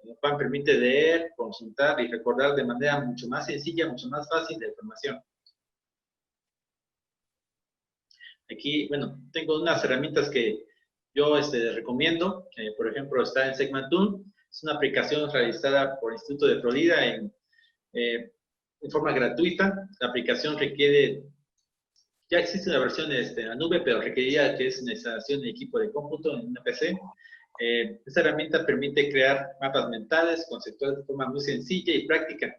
lo cual permite leer, consultar y recordar de manera mucho más sencilla, mucho más fácil la información. Aquí, tengo unas herramientas que yo recomiendo. Por ejemplo, está en Segmenttoon. Es una aplicación realizada por el Instituto de Florida en forma gratuita. La aplicación requiere, ya existe una versión en la nube, pero requeriría que es una instalación de equipo de cómputo en una PC. Esta herramienta permite crear mapas mentales, conceptuales de forma muy sencilla y práctica,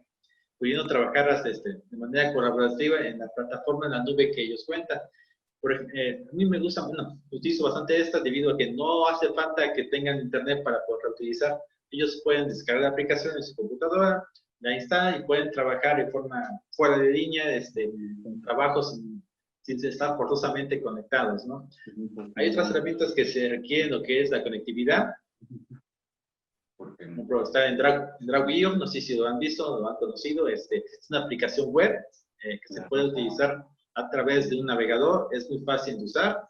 pudiendo trabajarlas de manera colaborativa en la plataforma en la nube que ellos cuentan. A mí me gusta, utilizo bastante esta debido a que no hace falta que tengan internet para poder utilizar. Ellos pueden descargar la aplicación en su computadora, la instalan y pueden trabajar de forma fuera de línea, en trabajos sin estar forzosamente conectados, ¿no? Hay otras herramientas que se requieren, lo que es la conectividad. Por ejemplo, está en Drag.io, no sé si lo han visto o lo han conocido. Es una aplicación web que se puede utilizar a través de un navegador. Es muy fácil de usar.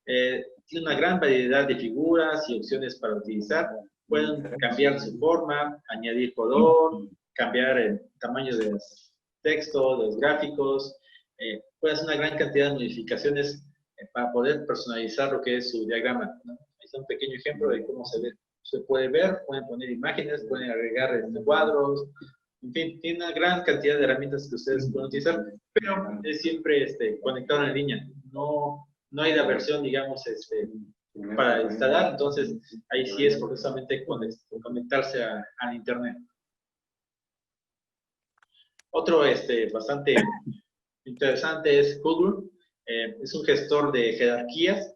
Tiene una gran variedad de figuras y opciones para utilizar. Pueden cambiar su forma, añadir color, cambiar el tamaño de los textos, de los gráficos. Puede hacer una gran cantidad de modificaciones para poder personalizar lo que es su diagrama, ¿no? Ahí está un pequeño ejemplo de cómo se puede ver. Pueden poner imágenes, pueden agregar cuadros. En fin, tiene una gran cantidad de herramientas que ustedes pueden utilizar, pero es siempre conectado en línea. No hay la versión, digamos, para instalar, entonces ahí sí es forzosamente conectarse al internet. Otro bastante interesante es Google. Es un gestor de jerarquías.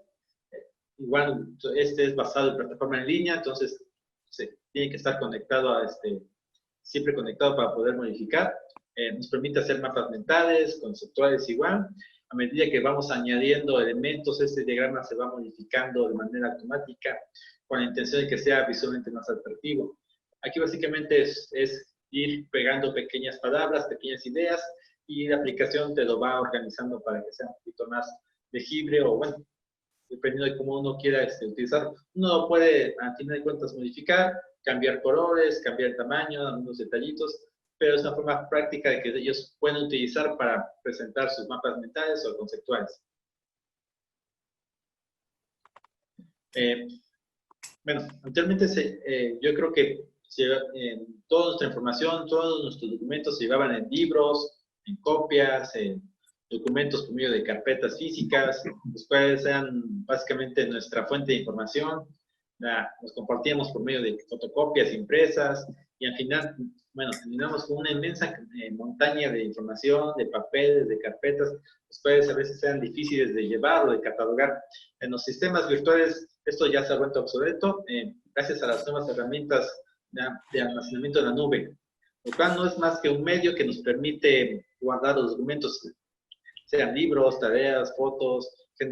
Igual, es basado en plataforma en línea, entonces tiene que estar conectado siempre conectado para poder modificar. Nos permite hacer mapas mentales, conceptuales igual. A medida que vamos añadiendo elementos, este diagrama se va modificando de manera automática con la intención de que sea visualmente más atractivo. Aquí básicamente es ir pegando pequeñas palabras, pequeñas ideas, y la aplicación te lo va organizando para que sea un poquito más legible o, bueno, dependiendo de cómo uno quiera utilizarlo. Uno puede, a fin de cuentas, modificar, cambiar colores, cambiar el tamaño, algunos detallitos, pero es una forma práctica de que ellos pueden utilizar para presentar sus mapas mentales o conceptuales. Bueno, anteriormente yo creo que toda nuestra información, todos nuestros documentos se llevaban en libros, en copias, en documentos por medio de carpetas físicas, los cuales eran básicamente nuestra fuente de información. Los compartíamos por medio de fotocopias impresas y al final, bueno, terminamos con una inmensa montaña de información, de papeles, de carpetas, los cuales a veces eran difíciles de llevar o de catalogar. En los sistemas virtuales esto ya se ha vuelto obsoleto gracias a las nuevas herramientas de almacenamiento en la nube, lo cual no es más que un medio que nos permite guardar los documentos, sean libros, tareas, fotos, en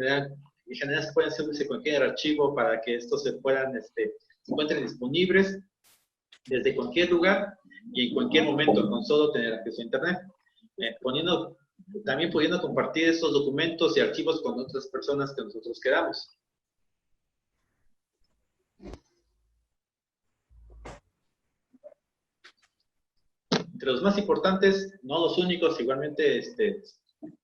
general se pueden subirse cualquier archivo para que estos se encuentren disponibles desde cualquier lugar y en cualquier momento con solo tener acceso a internet, también pudiendo compartir estos documentos y archivos con otras personas que nosotros queramos. Entre los más importantes, no los únicos, igualmente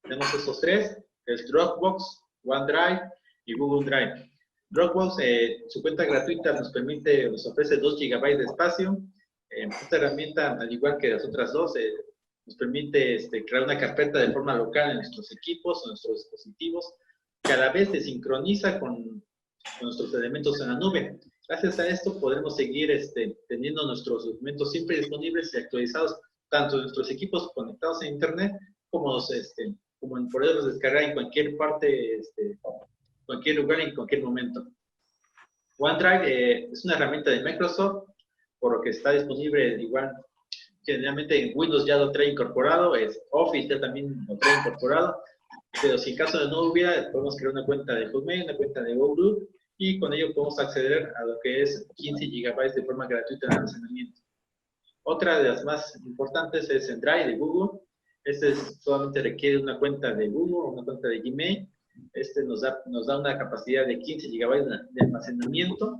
tenemos estos tres, es Dropbox, OneDrive y Google Drive. Dropbox, su cuenta gratuita nos ofrece 2 GB de espacio. Esta herramienta, al igual que las otras dos, nos permite crear una carpeta de forma local en nuestros equipos, en nuestros dispositivos, que a la vez se sincroniza con nuestros elementos en la nube. Gracias a esto podremos seguir teniendo nuestros documentos siempre disponibles y actualizados, tanto en nuestros equipos conectados a internet, como en poderlos descargar en cualquier parte, cualquier lugar, en cualquier momento. OneDrive es una herramienta de Microsoft, por lo que está disponible igual, generalmente en Windows ya lo trae incorporado, Office ya también lo trae incorporado, pero si en caso de no hubiera, podemos crear una cuenta de Hotmail, una cuenta de Google, y con ello podemos acceder a lo que es 15 GB de forma gratuita de almacenamiento. Otra de las más importantes es el Drive de Google. Solamente requiere una cuenta de Google, una cuenta de Gmail. Nos da una capacidad de 15 GB de almacenamiento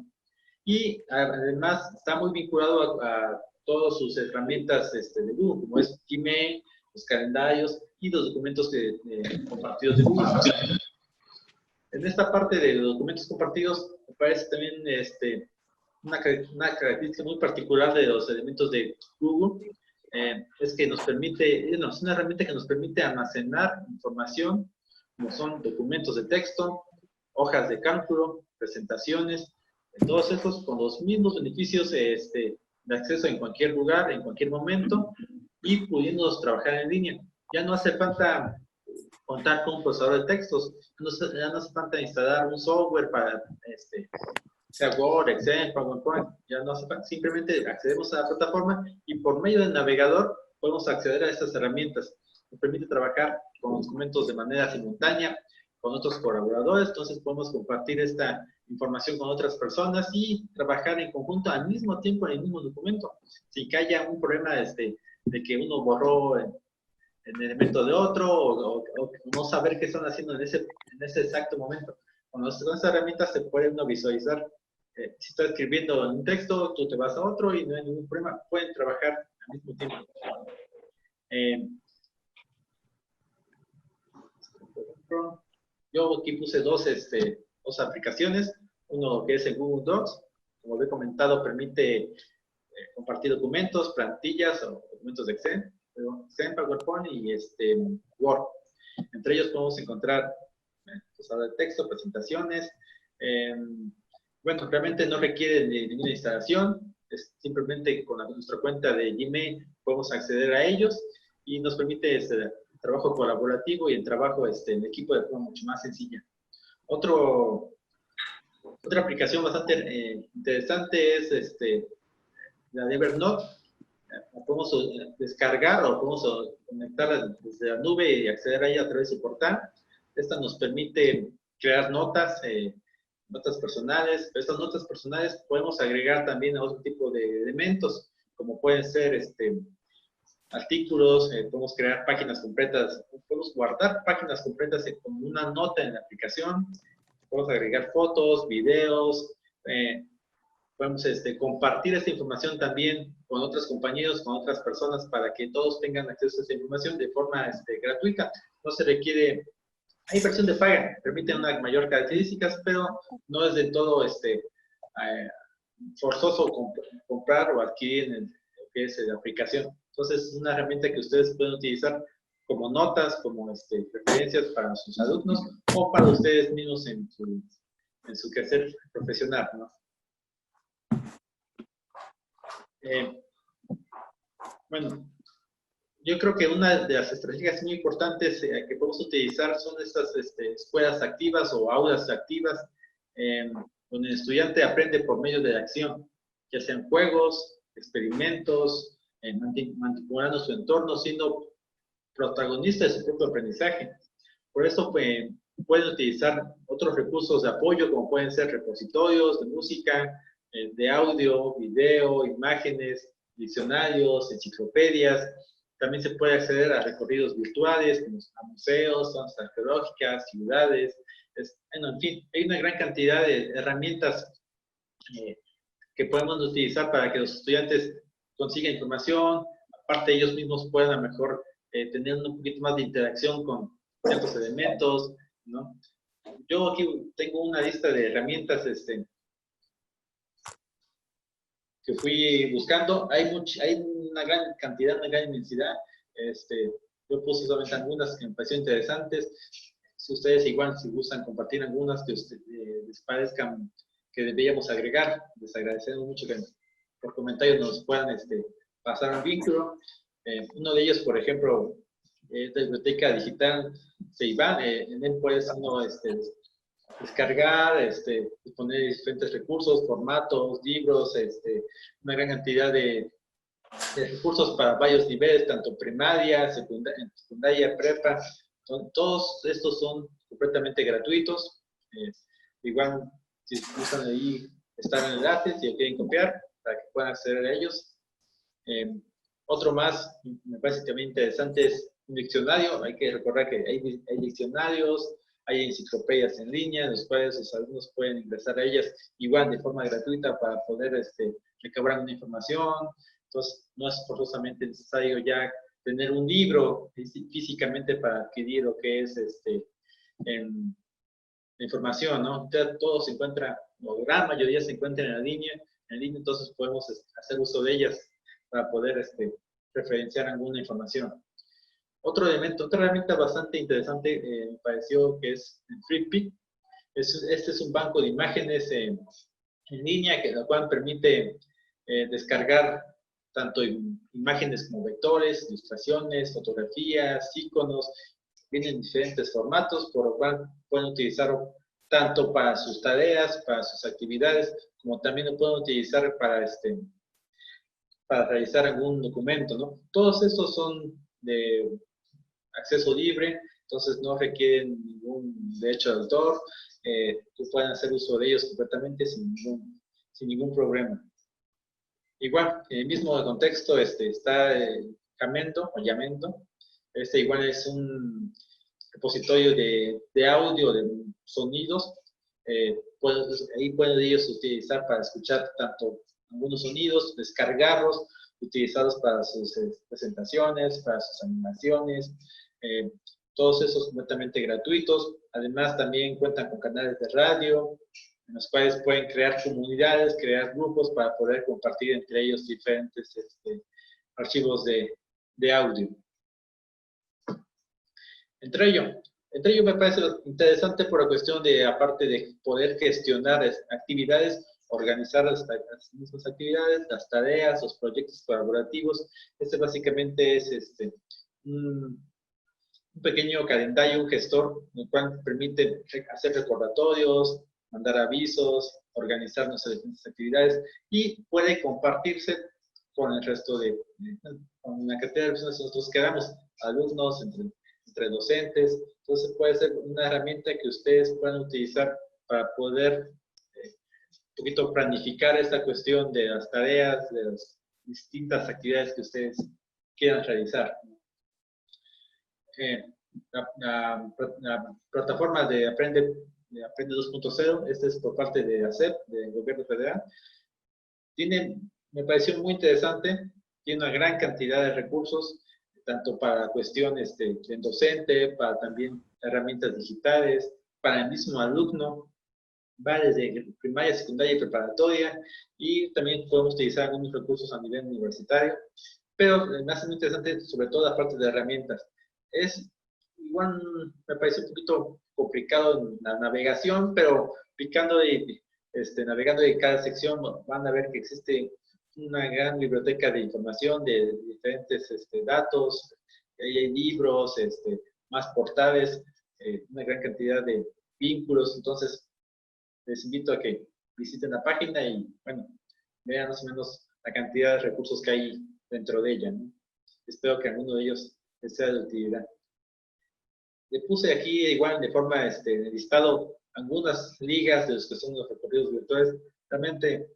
y además está muy vinculado a todas sus herramientas de Google, como es Gmail, los calendarios y los documentos compartidos de Google. En esta parte de los documentos compartidos, me parece también una característica muy particular de los elementos de Google, es que nos permite, es una herramienta que nos permite almacenar información, como son documentos de texto, hojas de cálculo, presentaciones, todos estos con los mismos beneficios de acceso en cualquier lugar, en cualquier momento, y pudiendo trabajar en línea. Ya no hace falta contar con un procesador de textos, ya no hace falta instalar un software para sea Word, Excel, PowerPoint, ya no hace falta, simplemente accedemos a la plataforma y por medio del navegador podemos acceder a estas herramientas. Nos permite trabajar con los documentos de manera simultánea con otros colaboradores, entonces podemos compartir esta información con otras personas y trabajar en conjunto al mismo tiempo en el mismo documento, sin que haya un problema de que uno borró el elemento de otro o no saber qué están haciendo en ese exacto momento. Con estas herramientas se puede uno visualizar. Si está escribiendo en un texto, tú te vas a otro y no hay ningún problema. Pueden trabajar al mismo tiempo. Yo aquí puse dos aplicaciones. Uno que es el Google Docs. Como lo he comentado, permite compartir documentos, plantillas o documentos de Excel, PowerPoint y Word. Entre ellos podemos encontrar de texto, presentaciones. Bueno, realmente no requiere de ninguna instalación, simplemente con nuestra cuenta de Gmail podemos acceder a ellos y nos permite el trabajo colaborativo y el trabajo en equipo de forma mucho más sencilla. Otra aplicación bastante interesante es la de Evernote. La podemos descargar o podemos conectarla desde la nube y acceder a ella a través de su portal. Esta nos permite crear notas personales. Estas notas personales podemos agregar también a otro tipo de elementos, como pueden ser artículos, podemos crear páginas completas, podemos guardar páginas completas como una nota en la aplicación, podemos agregar fotos, videos, podemos compartir esta información también con otros compañeros, con otras personas, para que todos tengan acceso a esta información de forma gratuita. No se requiere. Hay versión de paga, permite una mayor características, pero no es del todo forzoso comprar o adquirir en lo que es la aplicación. Entonces, es una herramienta que ustedes pueden utilizar como notas, como referencias para sus alumnos o para ustedes mismos en su quehacer profesional, ¿no? Bueno, yo creo que una de las estrategias muy importantes que podemos utilizar son estas escuelas activas o aulas activas, donde el estudiante aprende por medio de la acción, ya sean juegos, experimentos, manipulando su entorno, siendo protagonista de su propio aprendizaje. Por eso pueden utilizar otros recursos de apoyo, como pueden ser repositorios de música, de audio, video, imágenes, diccionarios, enciclopedias. También se puede acceder a recorridos virtuales, como a museos, zonas arqueológicas, ciudades. Bueno, en fin, hay una gran cantidad de herramientas que podemos utilizar para que los estudiantes consigan información. Aparte, ellos mismos puedan a lo mejor tener un poquito más de interacción con ciertos elementos, ¿no? Yo aquí tengo una lista de herramientas que fui buscando. Hay una gran cantidad, una gran inmensidad. Yo puse solamente algunas que me parecieron interesantes. Si ustedes igual, si gustan compartir algunas que les parezcan que deberíamos agregar, les agradecemos mucho que por comentarios nos puedan pasar un vínculo. Uno de ellos, por ejemplo, es la biblioteca digital Ceibal. En él puedes uno descargar, poner diferentes recursos, formatos, libros, una gran cantidad de recursos para varios niveles, tanto primaria, secundaria, prepa. Todos estos son completamente gratuitos. Igual, si gustan ahí, están en enlaces, si lo quieren copiar, para que puedan acceder a ellos. Otro más, me parece también interesante, es un diccionario. Hay que recordar que hay diccionarios, hay enciclopedias en línea, en los cuales los alumnos pueden ingresar a ellas igual de forma gratuita para poder recabar una información. Entonces, no es forzosamente necesario ya tener un libro físicamente para adquirir lo que es la información, ¿no? Ya todo se encuentra, o gran mayoría se encuentra en línea, entonces podemos hacer uso de ellas para poder referenciar alguna información. Otro elemento, otra herramienta bastante interesante me pareció que es Flippi. Este es un banco de imágenes en línea, la cual permite descargar tanto imágenes como vectores, ilustraciones, fotografías, iconos. Vienen en diferentes formatos, por lo cual pueden utilizarlo tanto para sus tareas, para sus actividades, como también lo pueden utilizar para realizar algún documento, ¿no? Todos estos son de acceso libre, entonces no requieren ningún derecho de autor. Pueden hacer uso de ellos completamente sin ningún problema. Igual, en el mismo contexto está Jamendo o Yamendo. Igual es un repositorio de audio, de sonidos. Ahí pueden ellos utilizar para escuchar tanto algunos sonidos, descargarlos, utilizados para sus presentaciones, para sus animaciones. Todos esos completamente gratuitos. Además, también cuentan con canales de radio, en los cuales pueden crear comunidades, crear grupos para poder compartir entre ellos diferentes archivos de audio. Entre ello me parece interesante por la cuestión de, aparte de poder gestionar actividades, organizar las mismas actividades, las tareas, los proyectos colaborativos. Básicamente es un pequeño calendario, un gestor, el cual permite hacer recordatorios, mandar avisos, organizar nuestras diferentes actividades y puede compartirse con el resto con la cantidad de personas que nosotros queramos, alumnos, entre docentes. Entonces puede ser una herramienta que ustedes puedan utilizar para poder un poquito planificar esta cuestión de las tareas, de las distintas actividades que ustedes quieran realizar. La plataforma de Aprende 2.0, esta es por parte de ACEP, del Gobierno Federal. Me pareció muy interesante, tiene una gran cantidad de recursos, tanto para cuestiones del docente, para también herramientas digitales, para el mismo alumno. va desde primaria, secundaria y preparatoria, y también podemos utilizar algunos recursos a nivel universitario, pero me hace muy interesante sobre todo la parte de herramientas. Igual me parece un poquito complicado en la navegación, pero navegando de cada sección van a ver que existe una gran biblioteca de información de diferentes datos, hay libros, más portales, una gran cantidad de vínculos. Entonces les invito a que visiten la página y, bueno, vean más o menos la cantidad de recursos que hay dentro de ella, ¿no? Espero que alguno de ellos les sea de utilidad. Le puse aquí igual de forma listado algunas ligas de los que son los recorridos virtuales. Realmente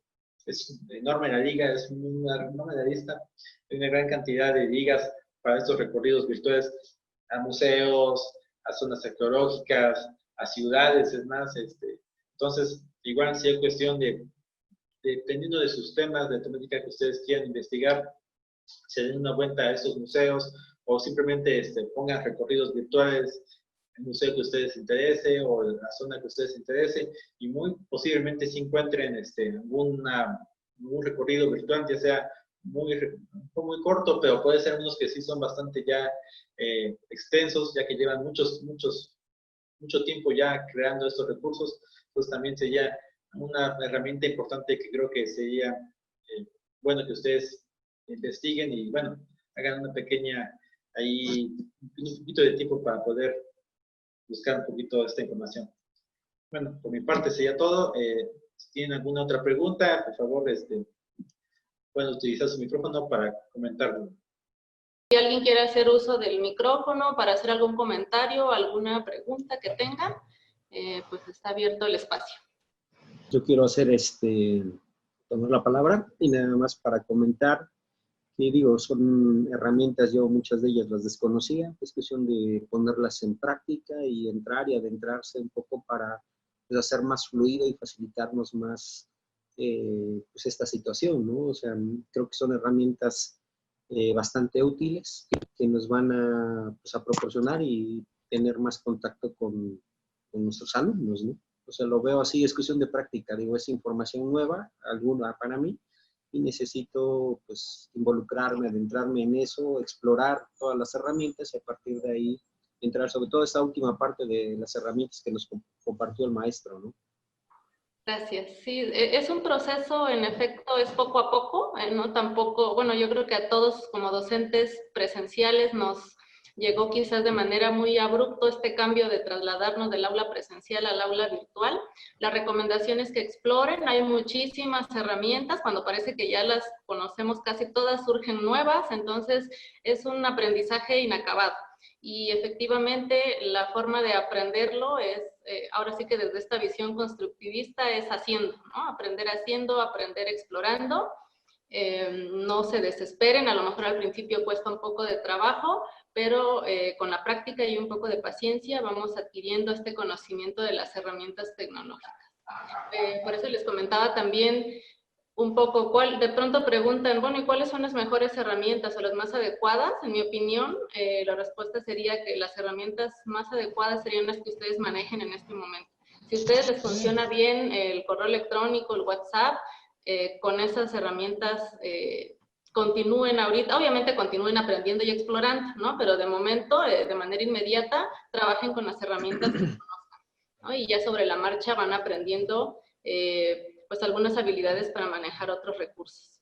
es enorme la liga, es una enorme la lista. Hay una gran cantidad de ligas para estos recorridos virtuales a museos, a zonas arqueológicas, a ciudades, es más. Entonces, igual si es cuestión dependiendo de sus temas de temática que ustedes quieran investigar, se den una vuelta a estos museos o simplemente pongan recorridos virtuales el museo que a ustedes interese o la zona que a ustedes interese y muy posiblemente si encuentren algún recorrido virtual, ya sea muy corto, pero puede ser unos que sí son bastante ya extensos, ya que llevan mucho tiempo ya creando estos recursos, pues también sería una herramienta importante que creo que sería bueno que ustedes investiguen y, bueno, hagan una pequeña, ahí, un poquito de tiempo para poder buscar un poquito esta información. Bueno, por mi parte sería todo. Si tienen alguna otra pregunta, por favor, pueden utilizar su micrófono para comentarlo. Si alguien quiere hacer uso del micrófono para hacer algún comentario, alguna pregunta que tengan, pues está abierto el espacio. Yo quiero tomar la palabra y nada más para comentar que digo, son herramientas, yo muchas de ellas las desconocía, es cuestión de ponerlas en práctica y entrar y adentrarse un poco para pues, hacer más fluido y facilitarnos más pues esta situación, ¿no? O sea, creo que son herramientas bastante útiles que nos van pues, a proporcionar y tener más contacto con nuestros alumnos, ¿no? O sea, lo veo así, es cuestión de práctica, digo, es información nueva, alguna para mí, y necesito, pues, involucrarme, adentrarme en eso, explorar todas las herramientas y a partir de ahí entrar, sobre todo esta última parte de las herramientas que nos compartió el maestro, ¿no? Gracias. Sí, es un proceso, en efecto, es poco a poco, no tampoco, bueno, yo creo que a todos como docentes presenciales nos llegó quizás de manera muy abrupto este cambio de trasladarnos del aula presencial al aula virtual. La recomendación es que exploren, hay muchísimas herramientas, cuando parece que ya las conocemos casi todas, surgen nuevas, entonces es un aprendizaje inacabado. Y efectivamente la forma de aprenderlo es, ahora sí que desde esta visión constructivista es haciendo, ¿no? Aprender haciendo, aprender explorando. No se desesperen, a lo mejor al principio cuesta un poco de trabajo, pero con la práctica y un poco de paciencia vamos adquiriendo este conocimiento de las herramientas tecnológicas. Por eso les comentaba también un poco, de pronto preguntan, bueno, ¿y cuáles son las mejores herramientas o las más adecuadas? En mi opinión, la respuesta sería que las herramientas más adecuadas serían las que ustedes manejen en este momento. Si a ustedes les funciona bien el correo electrónico, el WhatsApp, con esas herramientas continúen ahorita, obviamente continúen aprendiendo y explorando, ¿no? Pero de momento, de manera inmediata, trabajen con las herramientas que conozcan, ¿no? Y ya sobre la marcha van aprendiendo pues algunas habilidades para manejar otros recursos.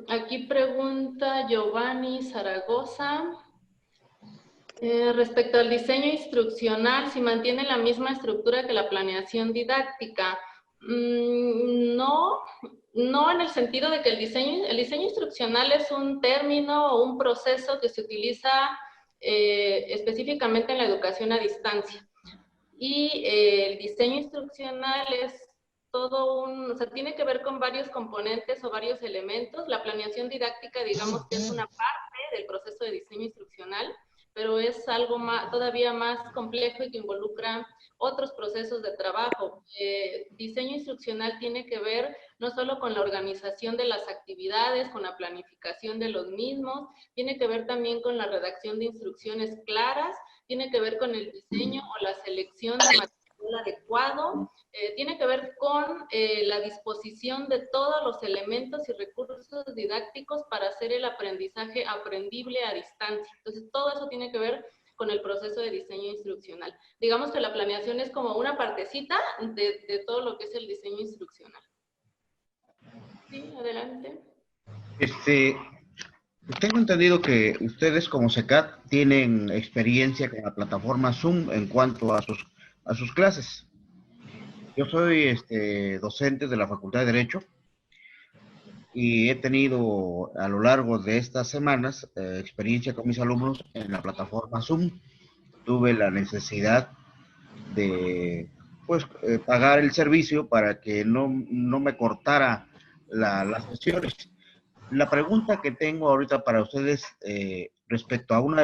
Aquí pregunta Giovanni Zaragoza. Respecto al diseño instruccional, si mantiene la misma estructura que la planeación didáctica. No en el sentido de que el diseño instruccional es un término o un proceso que se utiliza específicamente en la educación a distancia. Y el diseño instruccional es todo o sea, tiene que ver con varios componentes o varios elementos. La planeación didáctica, digamos que es una parte del proceso de diseño instruccional, pero es algo todavía más complejo y que involucra otros procesos de trabajo. Diseño instruccional tiene que ver no solo con la organización de las actividades, con la planificación de los mismos, tiene que ver también con la redacción de instrucciones claras, tiene que ver con el diseño o la selección de materiales nivel adecuado, tiene que ver con la disposición de todos los elementos y recursos didácticos para hacer el aprendizaje aprendible a distancia. Entonces, todo eso tiene que ver con el proceso de diseño instruccional. Digamos que la planeación es como una partecita de todo lo que es el diseño instruccional. Sí, adelante. Tengo entendido que ustedes como CECAT tienen experiencia con la plataforma Zoom en cuanto a sus clases. Yo soy docente de la Facultad de Derecho y he tenido a lo largo de estas semanas experiencia con mis alumnos en la plataforma Zoom. Tuve la necesidad de pagar el servicio para que no me cortara las sesiones. La pregunta que tengo ahorita para ustedes respecto a una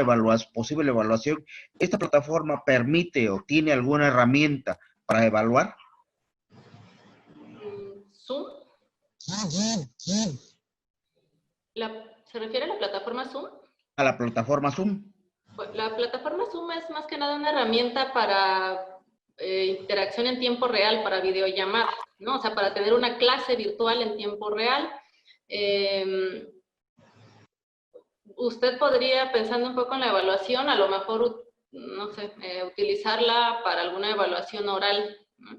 posible evaluación, ¿esta plataforma permite o tiene alguna herramienta para evaluar? ¿Zoom? ¿Se refiere a la plataforma Zoom? A la plataforma Zoom. La plataforma Zoom es más que nada una herramienta para interacción en tiempo real, para videollamadas, ¿no? O sea, para tener una clase virtual en tiempo real. Usted podría, pensando un poco en la evaluación, a lo mejor, no sé, utilizarla para alguna evaluación oral, ¿no?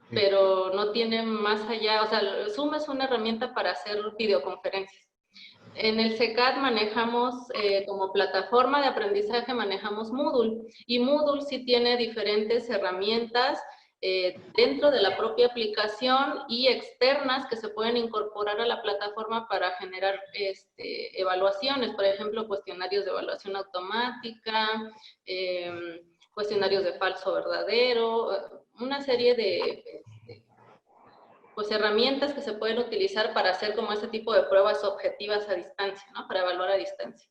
Pero no tiene más allá, o sea, Zoom es una herramienta para hacer videoconferencias. En el CECAT manejamos, como plataforma de aprendizaje, manejamos Moodle, y Moodle sí tiene diferentes herramientas dentro de la propia aplicación y externas que se pueden incorporar a la plataforma para generar evaluaciones, por ejemplo, cuestionarios de evaluación automática, cuestionarios de falso verdadero, una serie de herramientas que se pueden utilizar para hacer como este tipo de pruebas objetivas a distancia, ¿no? Para evaluar a distancia.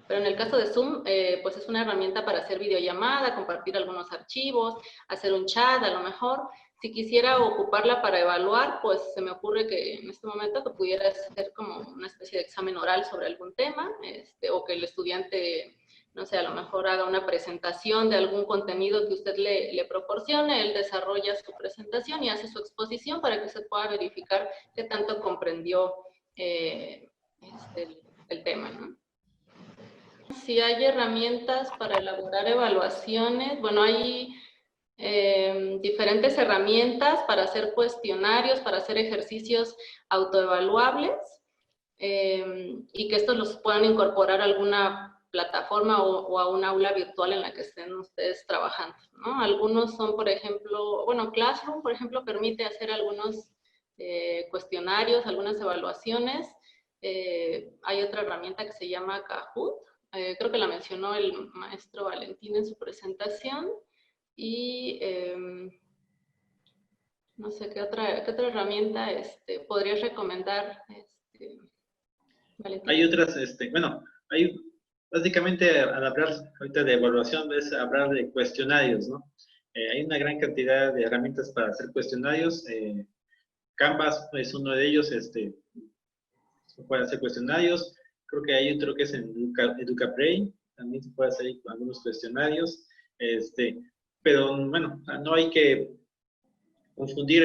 Pero en el caso de Zoom, pues es una herramienta para hacer videollamada, compartir algunos archivos, hacer un chat a lo mejor. Si quisiera ocuparla para evaluar, pues se me ocurre que en este momento que pudiera hacer como una especie de examen oral sobre algún tema, o que el estudiante, no sé, a lo mejor haga una presentación de algún contenido que usted le proporcione, él desarrolla su presentación y hace su exposición para que usted pueda verificar qué tanto comprendió el tema, ¿no? Si hay herramientas para elaborar evaluaciones, bueno, hay diferentes herramientas para hacer cuestionarios, para hacer ejercicios autoevaluables, y que estos los puedan incorporar a alguna plataforma o a un aula virtual en la que estén ustedes trabajando, ¿no? Algunos son, por ejemplo, bueno, Classroom, por ejemplo, permite hacer algunos cuestionarios, algunas evaluaciones. Hay otra herramienta que se llama Kahoot. Creo que la mencionó el maestro Valentín en su presentación. Y no sé, ¿qué otra herramienta podrías recomendar, Valentín? Hay otras, bueno, hay básicamente al hablar ahorita de evaluación es hablar de cuestionarios, ¿no? Hay una gran cantidad de herramientas para hacer cuestionarios. Canvas es uno de ellos, se puede hacer cuestionarios. Creo que hay otro que es en EducaPlay, también se puede hacer algunos cuestionarios. Pero bueno, no hay que confundir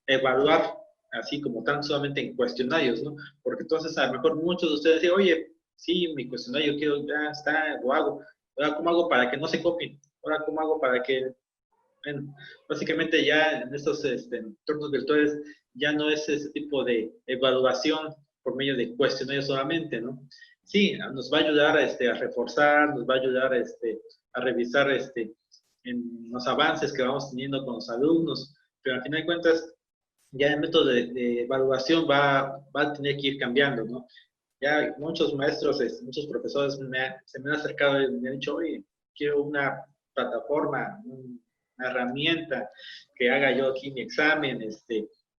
evaluar así como tan solamente en cuestionarios, ¿no? Porque entonces a lo mejor muchos de ustedes dicen, oye, sí, mi cuestionario quiero, ya está, lo hago. Ahora, ¿cómo hago para que no se copien? Ahora, ¿cómo hago para que, bueno, básicamente ya en estos entornos virtuales ya no es ese tipo de evaluación por medio de cuestionarios solamente, ¿no? Sí, nos va a ayudar a reforzar, nos va a ayudar a revisar en los avances que vamos teniendo con los alumnos, pero al final de cuentas ya el método de evaluación va a tener que ir cambiando, ¿no? Ya muchos maestros, muchos profesores se me han acercado y me han dicho, oye, quiero una plataforma, una herramienta que haga yo aquí mi examen,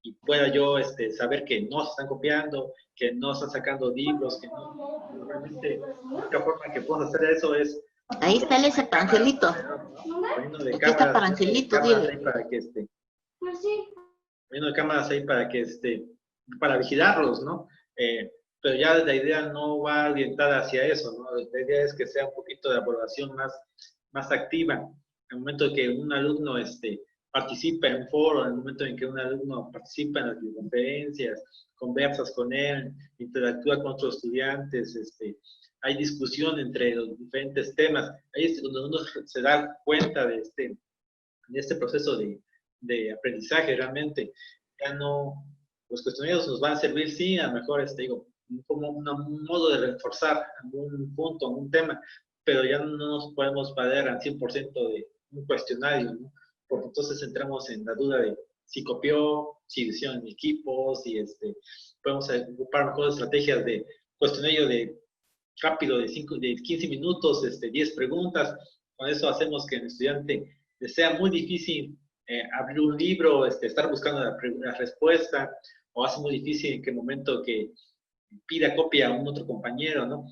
y pueda yo saber que no se están copiando, que no están sacando libros, que no, realmente la única forma que puedo hacer eso es... Ahí está ese para Angelito. Aquí está para Angelito, dile. Para que poniendo cámaras ahí para que para vigilarlos, ¿no? Pero ya la idea no va orientada hacia eso, ¿no? La idea es que sea un poquito de evaluación más activa. el momento en que un alumno participa en un foro, en el momento en que un alumno participa en las videoconferencias, conversas con él, interactúa con otros estudiantes, hay discusión entre los diferentes temas, ahí es donde uno se da cuenta de este proceso de aprendizaje realmente. Ya no, los cuestionarios nos van a servir, sí, a lo mejor, digo, como un modo de reforzar algún punto, algún tema, pero ya no nos podemos valer al 100% de un cuestionario, ¿no? Porque entonces entramos en la duda de si copió, si hicieron equipos, si podemos ocupar mejor estrategias de cuestionario rápido de 15 minutos, 10 preguntas. Con eso hacemos que el estudiante le sea muy difícil abrir un libro, estar buscando la respuesta, o hace muy difícil en que el momento que pida copia a un otro compañero, ¿no?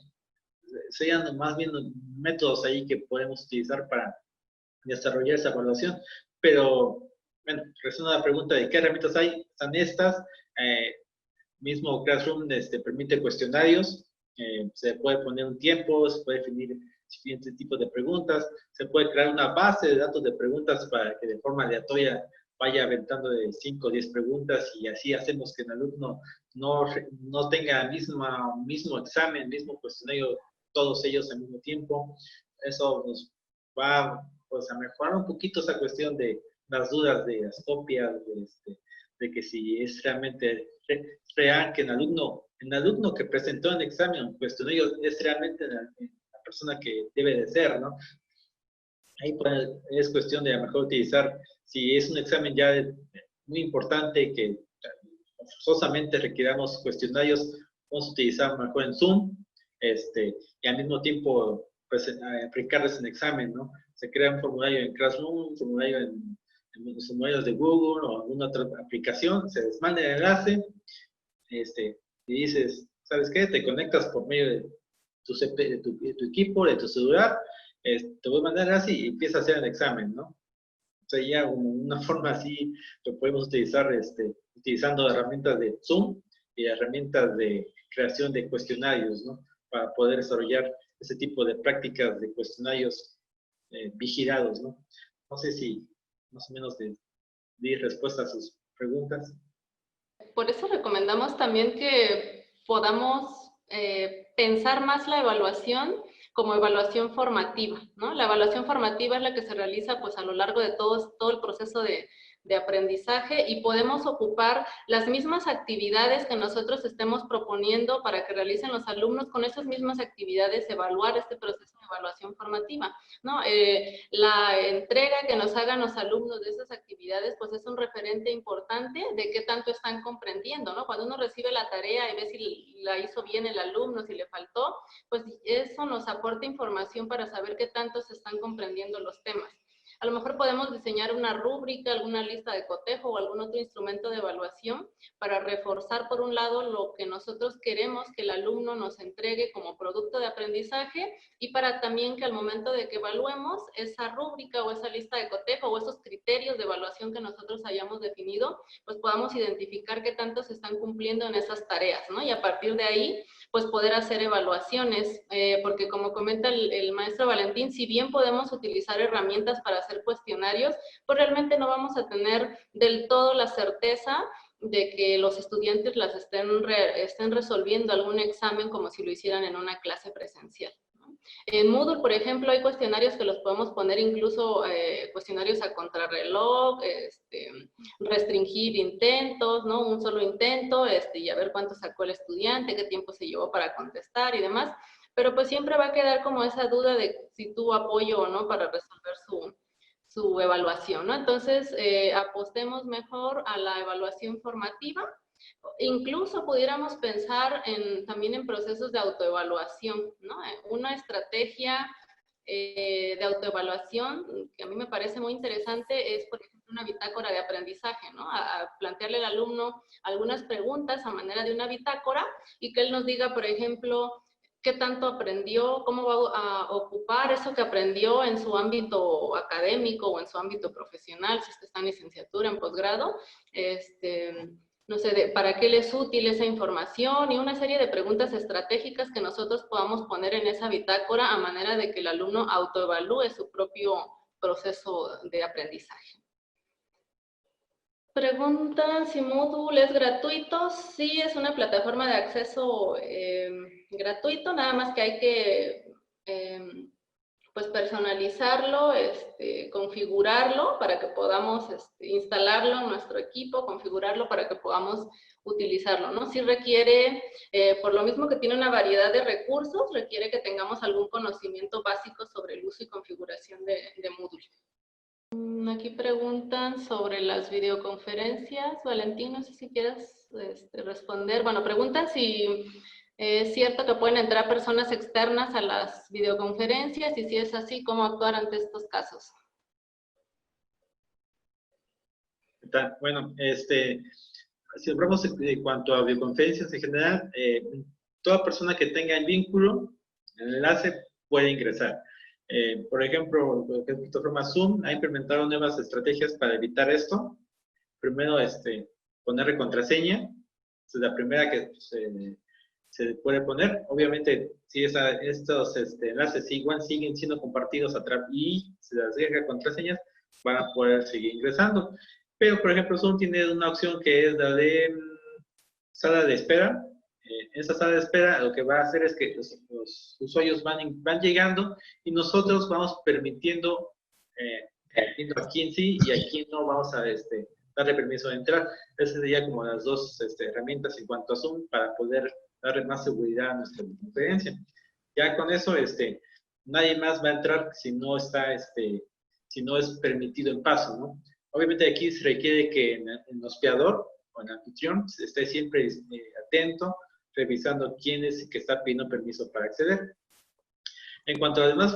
Serían más bien métodos ahí que podemos utilizar para desarrollar esa evaluación. Pero, bueno, respondiendo a la pregunta de qué herramientas hay, están estas. Mismo Classroom permite cuestionarios, se puede poner un tiempo, se puede definir diferentes tipos de preguntas, se puede crear una base de datos de preguntas para que de forma aleatoria vaya aventando de 5 o 10 preguntas, y así hacemos que el alumno no tenga el mismo examen, mismo cuestionario, todos ellos al mismo tiempo. Eso nos va, pues, a mejorar un poquito esa cuestión de las dudas de las copias, de que si es realmente real que el alumno que presentó el examen, el cuestionario, es realmente la persona que debe de ser, ¿no? Ahí pues, es cuestión de a lo mejor utilizar, si es un examen ya muy importante que forzosamente requiramos cuestionarios, vamos a utilizar a lo mejor en Zoom, y al mismo tiempo pues, aplicarles un examen, ¿no? Se crea un formulario en Classroom, un formulario en los formularios de Google o alguna otra aplicación, se les manda el enlace, y dices, ¿sabes qué? Te conectas por medio de tu equipo, de tu celular, te voy a mandar así y empieza a hacer el examen, ¿no? O sea, ya una forma así lo podemos utilizar utilizando herramientas de Zoom y herramientas de creación de cuestionarios, ¿no? Para poder desarrollar ese tipo de prácticas de cuestionarios vigilados, ¿no? No sé si más o menos di respuesta a sus preguntas. Por eso recomendamos también que podamos pensar más la evaluación como evaluación formativa, ¿no? La evaluación formativa es la que se realiza pues a lo largo de todo el proceso de aprendizaje, y podemos ocupar las mismas actividades que nosotros estemos proponiendo para que realicen los alumnos, con esas mismas actividades evaluar este proceso de evaluación formativa, ¿no? La entrega que nos hagan los alumnos de esas actividades pues es un referente importante de qué tanto están comprendiendo, ¿no? Cuando uno recibe la tarea y ve si la hizo bien el alumno, si le faltó, pues eso nos aporta información para saber qué tanto se están comprendiendo los temas. A lo mejor podemos diseñar una rúbrica, alguna lista de cotejo o algún otro instrumento de evaluación para reforzar, por un lado, lo que nosotros queremos que el alumno nos entregue como producto de aprendizaje, y para también que al momento de que evaluemos esa rúbrica o esa lista de cotejo o esos criterios de evaluación que nosotros hayamos definido, pues podamos identificar qué tanto se están cumpliendo en esas tareas, ¿no? Y a partir de ahí, pues poder hacer evaluaciones, porque como comenta el maestro Valentín, si bien podemos utilizar herramientas para hacer cuestionarios, pues realmente no vamos a tener del todo la certeza de que los estudiantes las estén resolviendo algún examen como si lo hicieran en una clase presencial, ¿no? En Moodle, por ejemplo, hay cuestionarios que los podemos poner incluso cuestionarios a contrarreloj, restringir intentos, ¿no? Un solo intento, y a ver cuánto sacó el estudiante, qué tiempo se llevó para contestar y demás, pero pues siempre va a quedar como esa duda de si tuvo apoyo o no para resolver su evaluación, ¿no? Entonces, apostemos mejor a la evaluación formativa. Incluso pudiéramos pensar también en procesos de autoevaluación, ¿no? Una estrategia de autoevaluación que a mí me parece muy interesante es, por ejemplo, una bitácora de aprendizaje, ¿no? A plantearle al alumno algunas preguntas a manera de una bitácora y que él nos diga, por ejemplo, qué tanto aprendió, cómo va a ocupar eso que aprendió en su ámbito académico o en su ámbito profesional, si está en licenciatura, en posgrado, no sé, para qué le es útil esa información, y una serie de preguntas estratégicas que nosotros podamos poner en esa bitácora a manera de que el alumno autoevalúe su propio proceso de aprendizaje. Preguntan si Moodle es gratuito. Sí, es una plataforma de acceso gratuito, nada más que hay que pues personalizarlo, configurarlo para que podamos instalarlo en nuestro equipo, configurarlo para que podamos utilizarlo, ¿no? Sí requiere, por lo mismo que tiene una variedad de recursos, requiere que tengamos algún conocimiento básico sobre el uso y configuración de Moodle. Aquí preguntan sobre las videoconferencias. Valentín, no sé si quieres responder. Bueno, preguntan si es cierto que pueden entrar personas externas a las videoconferencias y si es así, ¿cómo actuar ante estos casos? Bueno, si hablamos en cuanto a videoconferencias en general, toda persona que tenga el vínculo, el enlace, puede ingresar. Por ejemplo, la plataforma Zoom ha implementado nuevas estrategias para evitar esto. Primero, ponerle contraseña. Es la primera que se puede poner. Obviamente, si estos enlaces siguen siendo compartidos a través y se les deja contraseñas, van a poder seguir ingresando. Pero, por ejemplo, Zoom tiene una opción que es la de sala de espera. Esa sala de espera lo que va a hacer es que los usuarios van llegando y nosotros vamos permitiendo a quién sí y a quién no vamos a darle permiso de entrar. Esas serían como las dos herramientas en cuanto a Zoom para poder darle más seguridad a nuestra conferencia. Ya con eso, nadie más va a entrar si no es permitido el paso, ¿no? Obviamente aquí se requiere que el hospedador o el anfitrión esté siempre atento, revisando quién es que está pidiendo permiso para acceder. En cuanto a las demás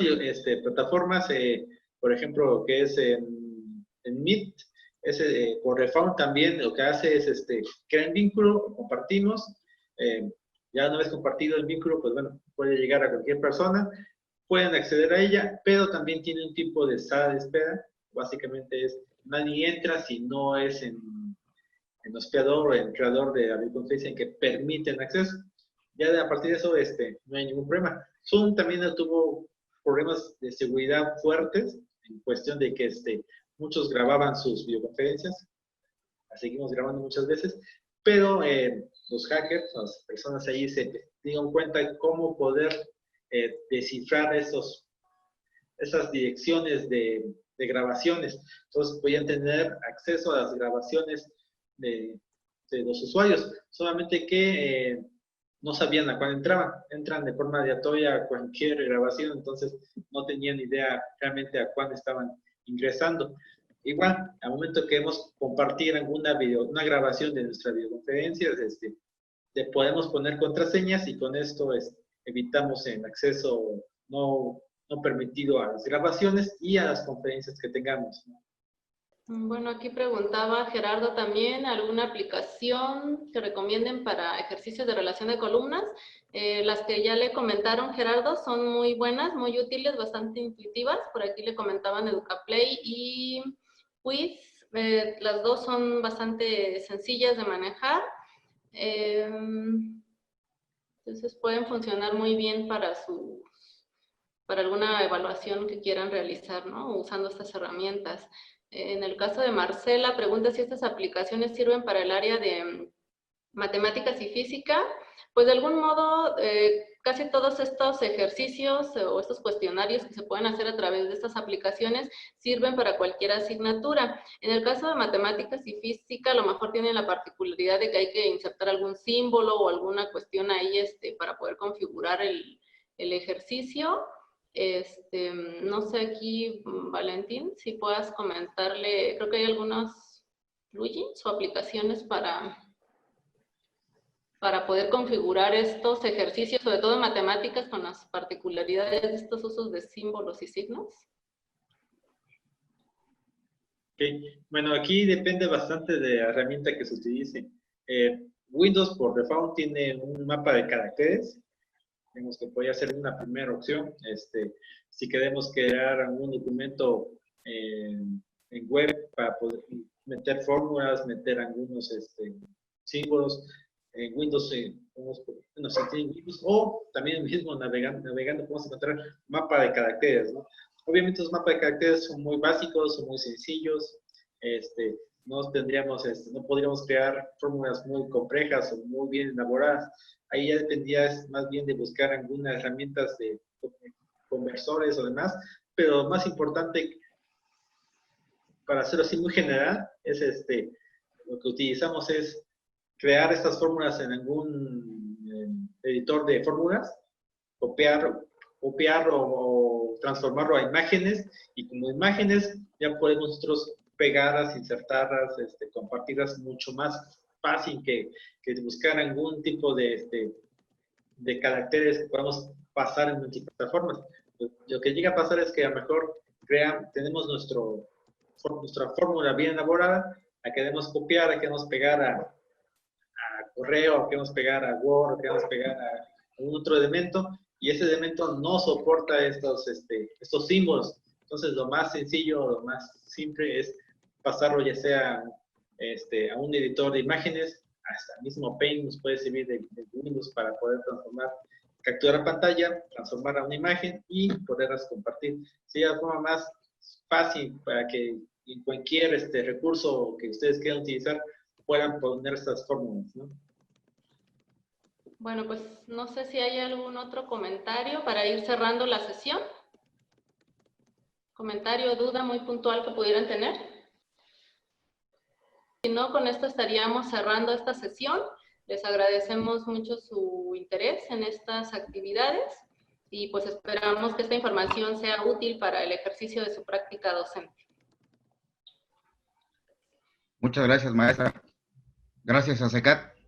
plataformas, por ejemplo, que es en Meet, por Refound también lo que hace es crear un vínculo, compartimos, ya una vez compartido el vínculo, pues bueno, puede llegar a cualquier persona, pueden acceder a ella, pero también tiene un tipo de sala de espera. Básicamente es, nadie entra si no es en hospedador o en creador de la videoconferencia en que permiten acceso. Ya a partir de eso, no hay ningún problema. Zoom también tuvo problemas de seguridad fuertes en cuestión de que muchos grababan sus videoconferencias, las seguimos grabando muchas veces, pero los hackers, las personas ahí se dieron cuenta de cómo poder descifrar esas direcciones de grabaciones. Entonces podían tener acceso a las grabaciones de los usuarios, solamente que no sabían a cuál entraban. Entran de forma aleatoria a cualquier grabación, entonces no tenían idea realmente a cuál estaban ingresando. Igual, al momento que queremos compartir una grabación de nuestra videoconferencia, le podemos poner contraseñas y con esto evitamos el acceso no permitido a las grabaciones y a las conferencias que tengamos. Bueno, aquí preguntaba Gerardo también, ¿alguna aplicación que recomienden para ejercicios de relación de columnas? Las que ya le comentaron Gerardo son muy buenas, muy útiles, bastante intuitivas. Por aquí le comentaban EducaPlay y Quiz. Las dos son bastante sencillas de manejar. Entonces pueden funcionar muy bien para alguna evaluación que quieran realizar, ¿no? Usando estas herramientas. En el caso de Marcela, pregunta si estas aplicaciones sirven para el área de matemáticas y física. Pues de algún modo, casi todos estos ejercicios o estos cuestionarios que se pueden hacer a través de estas aplicaciones sirven para cualquier asignatura. En el caso de matemáticas y física, a lo mejor tienen la particularidad de que hay que insertar algún símbolo o alguna cuestión ahí para poder configurar el ejercicio. No sé aquí, Valentín, si puedas comentarle, creo que hay algunos plugins o aplicaciones para poder configurar estos ejercicios, sobre todo en matemáticas, con las particularidades de estos usos de símbolos y signos. Okay. Bueno, aquí depende bastante de la herramienta que se utilice. Windows por default tiene un mapa de caracteres. Tenemos que podría ser una primera opción. Si queremos crear algún documento en web para poder meter fórmulas, meter algunos símbolos, en Windows, o también mismo navegando podemos encontrar mapa de caracteres, ¿no? Obviamente los mapas de caracteres son muy básicos, son muy sencillos. No tendríamos, no podríamos crear fórmulas muy complejas o muy bien elaboradas. Ahí ya dependía más bien de buscar algunas herramientas de conversores o demás, pero lo más importante, para hacerlo así muy general, es lo que utilizamos es crear estas fórmulas en algún editor de fórmulas, copiarlo o transformarlo a imágenes, y como imágenes ya podemos nosotros pegarlas, insertarlas, compartirlas mucho más fácil que buscar algún tipo de caracteres que podamos pasar en multiplataformas. Lo que llega a pasar es que a lo mejor tenemos nuestra fórmula bien elaborada, la queremos copiar, la queremos pegar a correo, la queremos pegar a Word, la queremos pegar a un otro elemento, y ese elemento no soporta estos símbolos. Entonces, lo más sencillo, lo más simple es pasarlo ya sea a un editor de imágenes, hasta el mismo Paint nos puede servir de Windows para poder capturar pantalla, transformar a una imagen y poderlas compartir. Sería la forma más fácil para que en cualquier recurso que ustedes quieran utilizar puedan poner estas fórmulas, ¿no? Bueno, pues no sé si hay algún otro comentario para ir cerrando la sesión. ¿Comentario o duda muy puntual que pudieran tener? Si no, con esto estaríamos cerrando esta sesión. Les agradecemos mucho su interés en estas actividades y pues esperamos que esta información sea útil para el ejercicio de su práctica docente. Muchas gracias, maestra. Gracias a SECAT.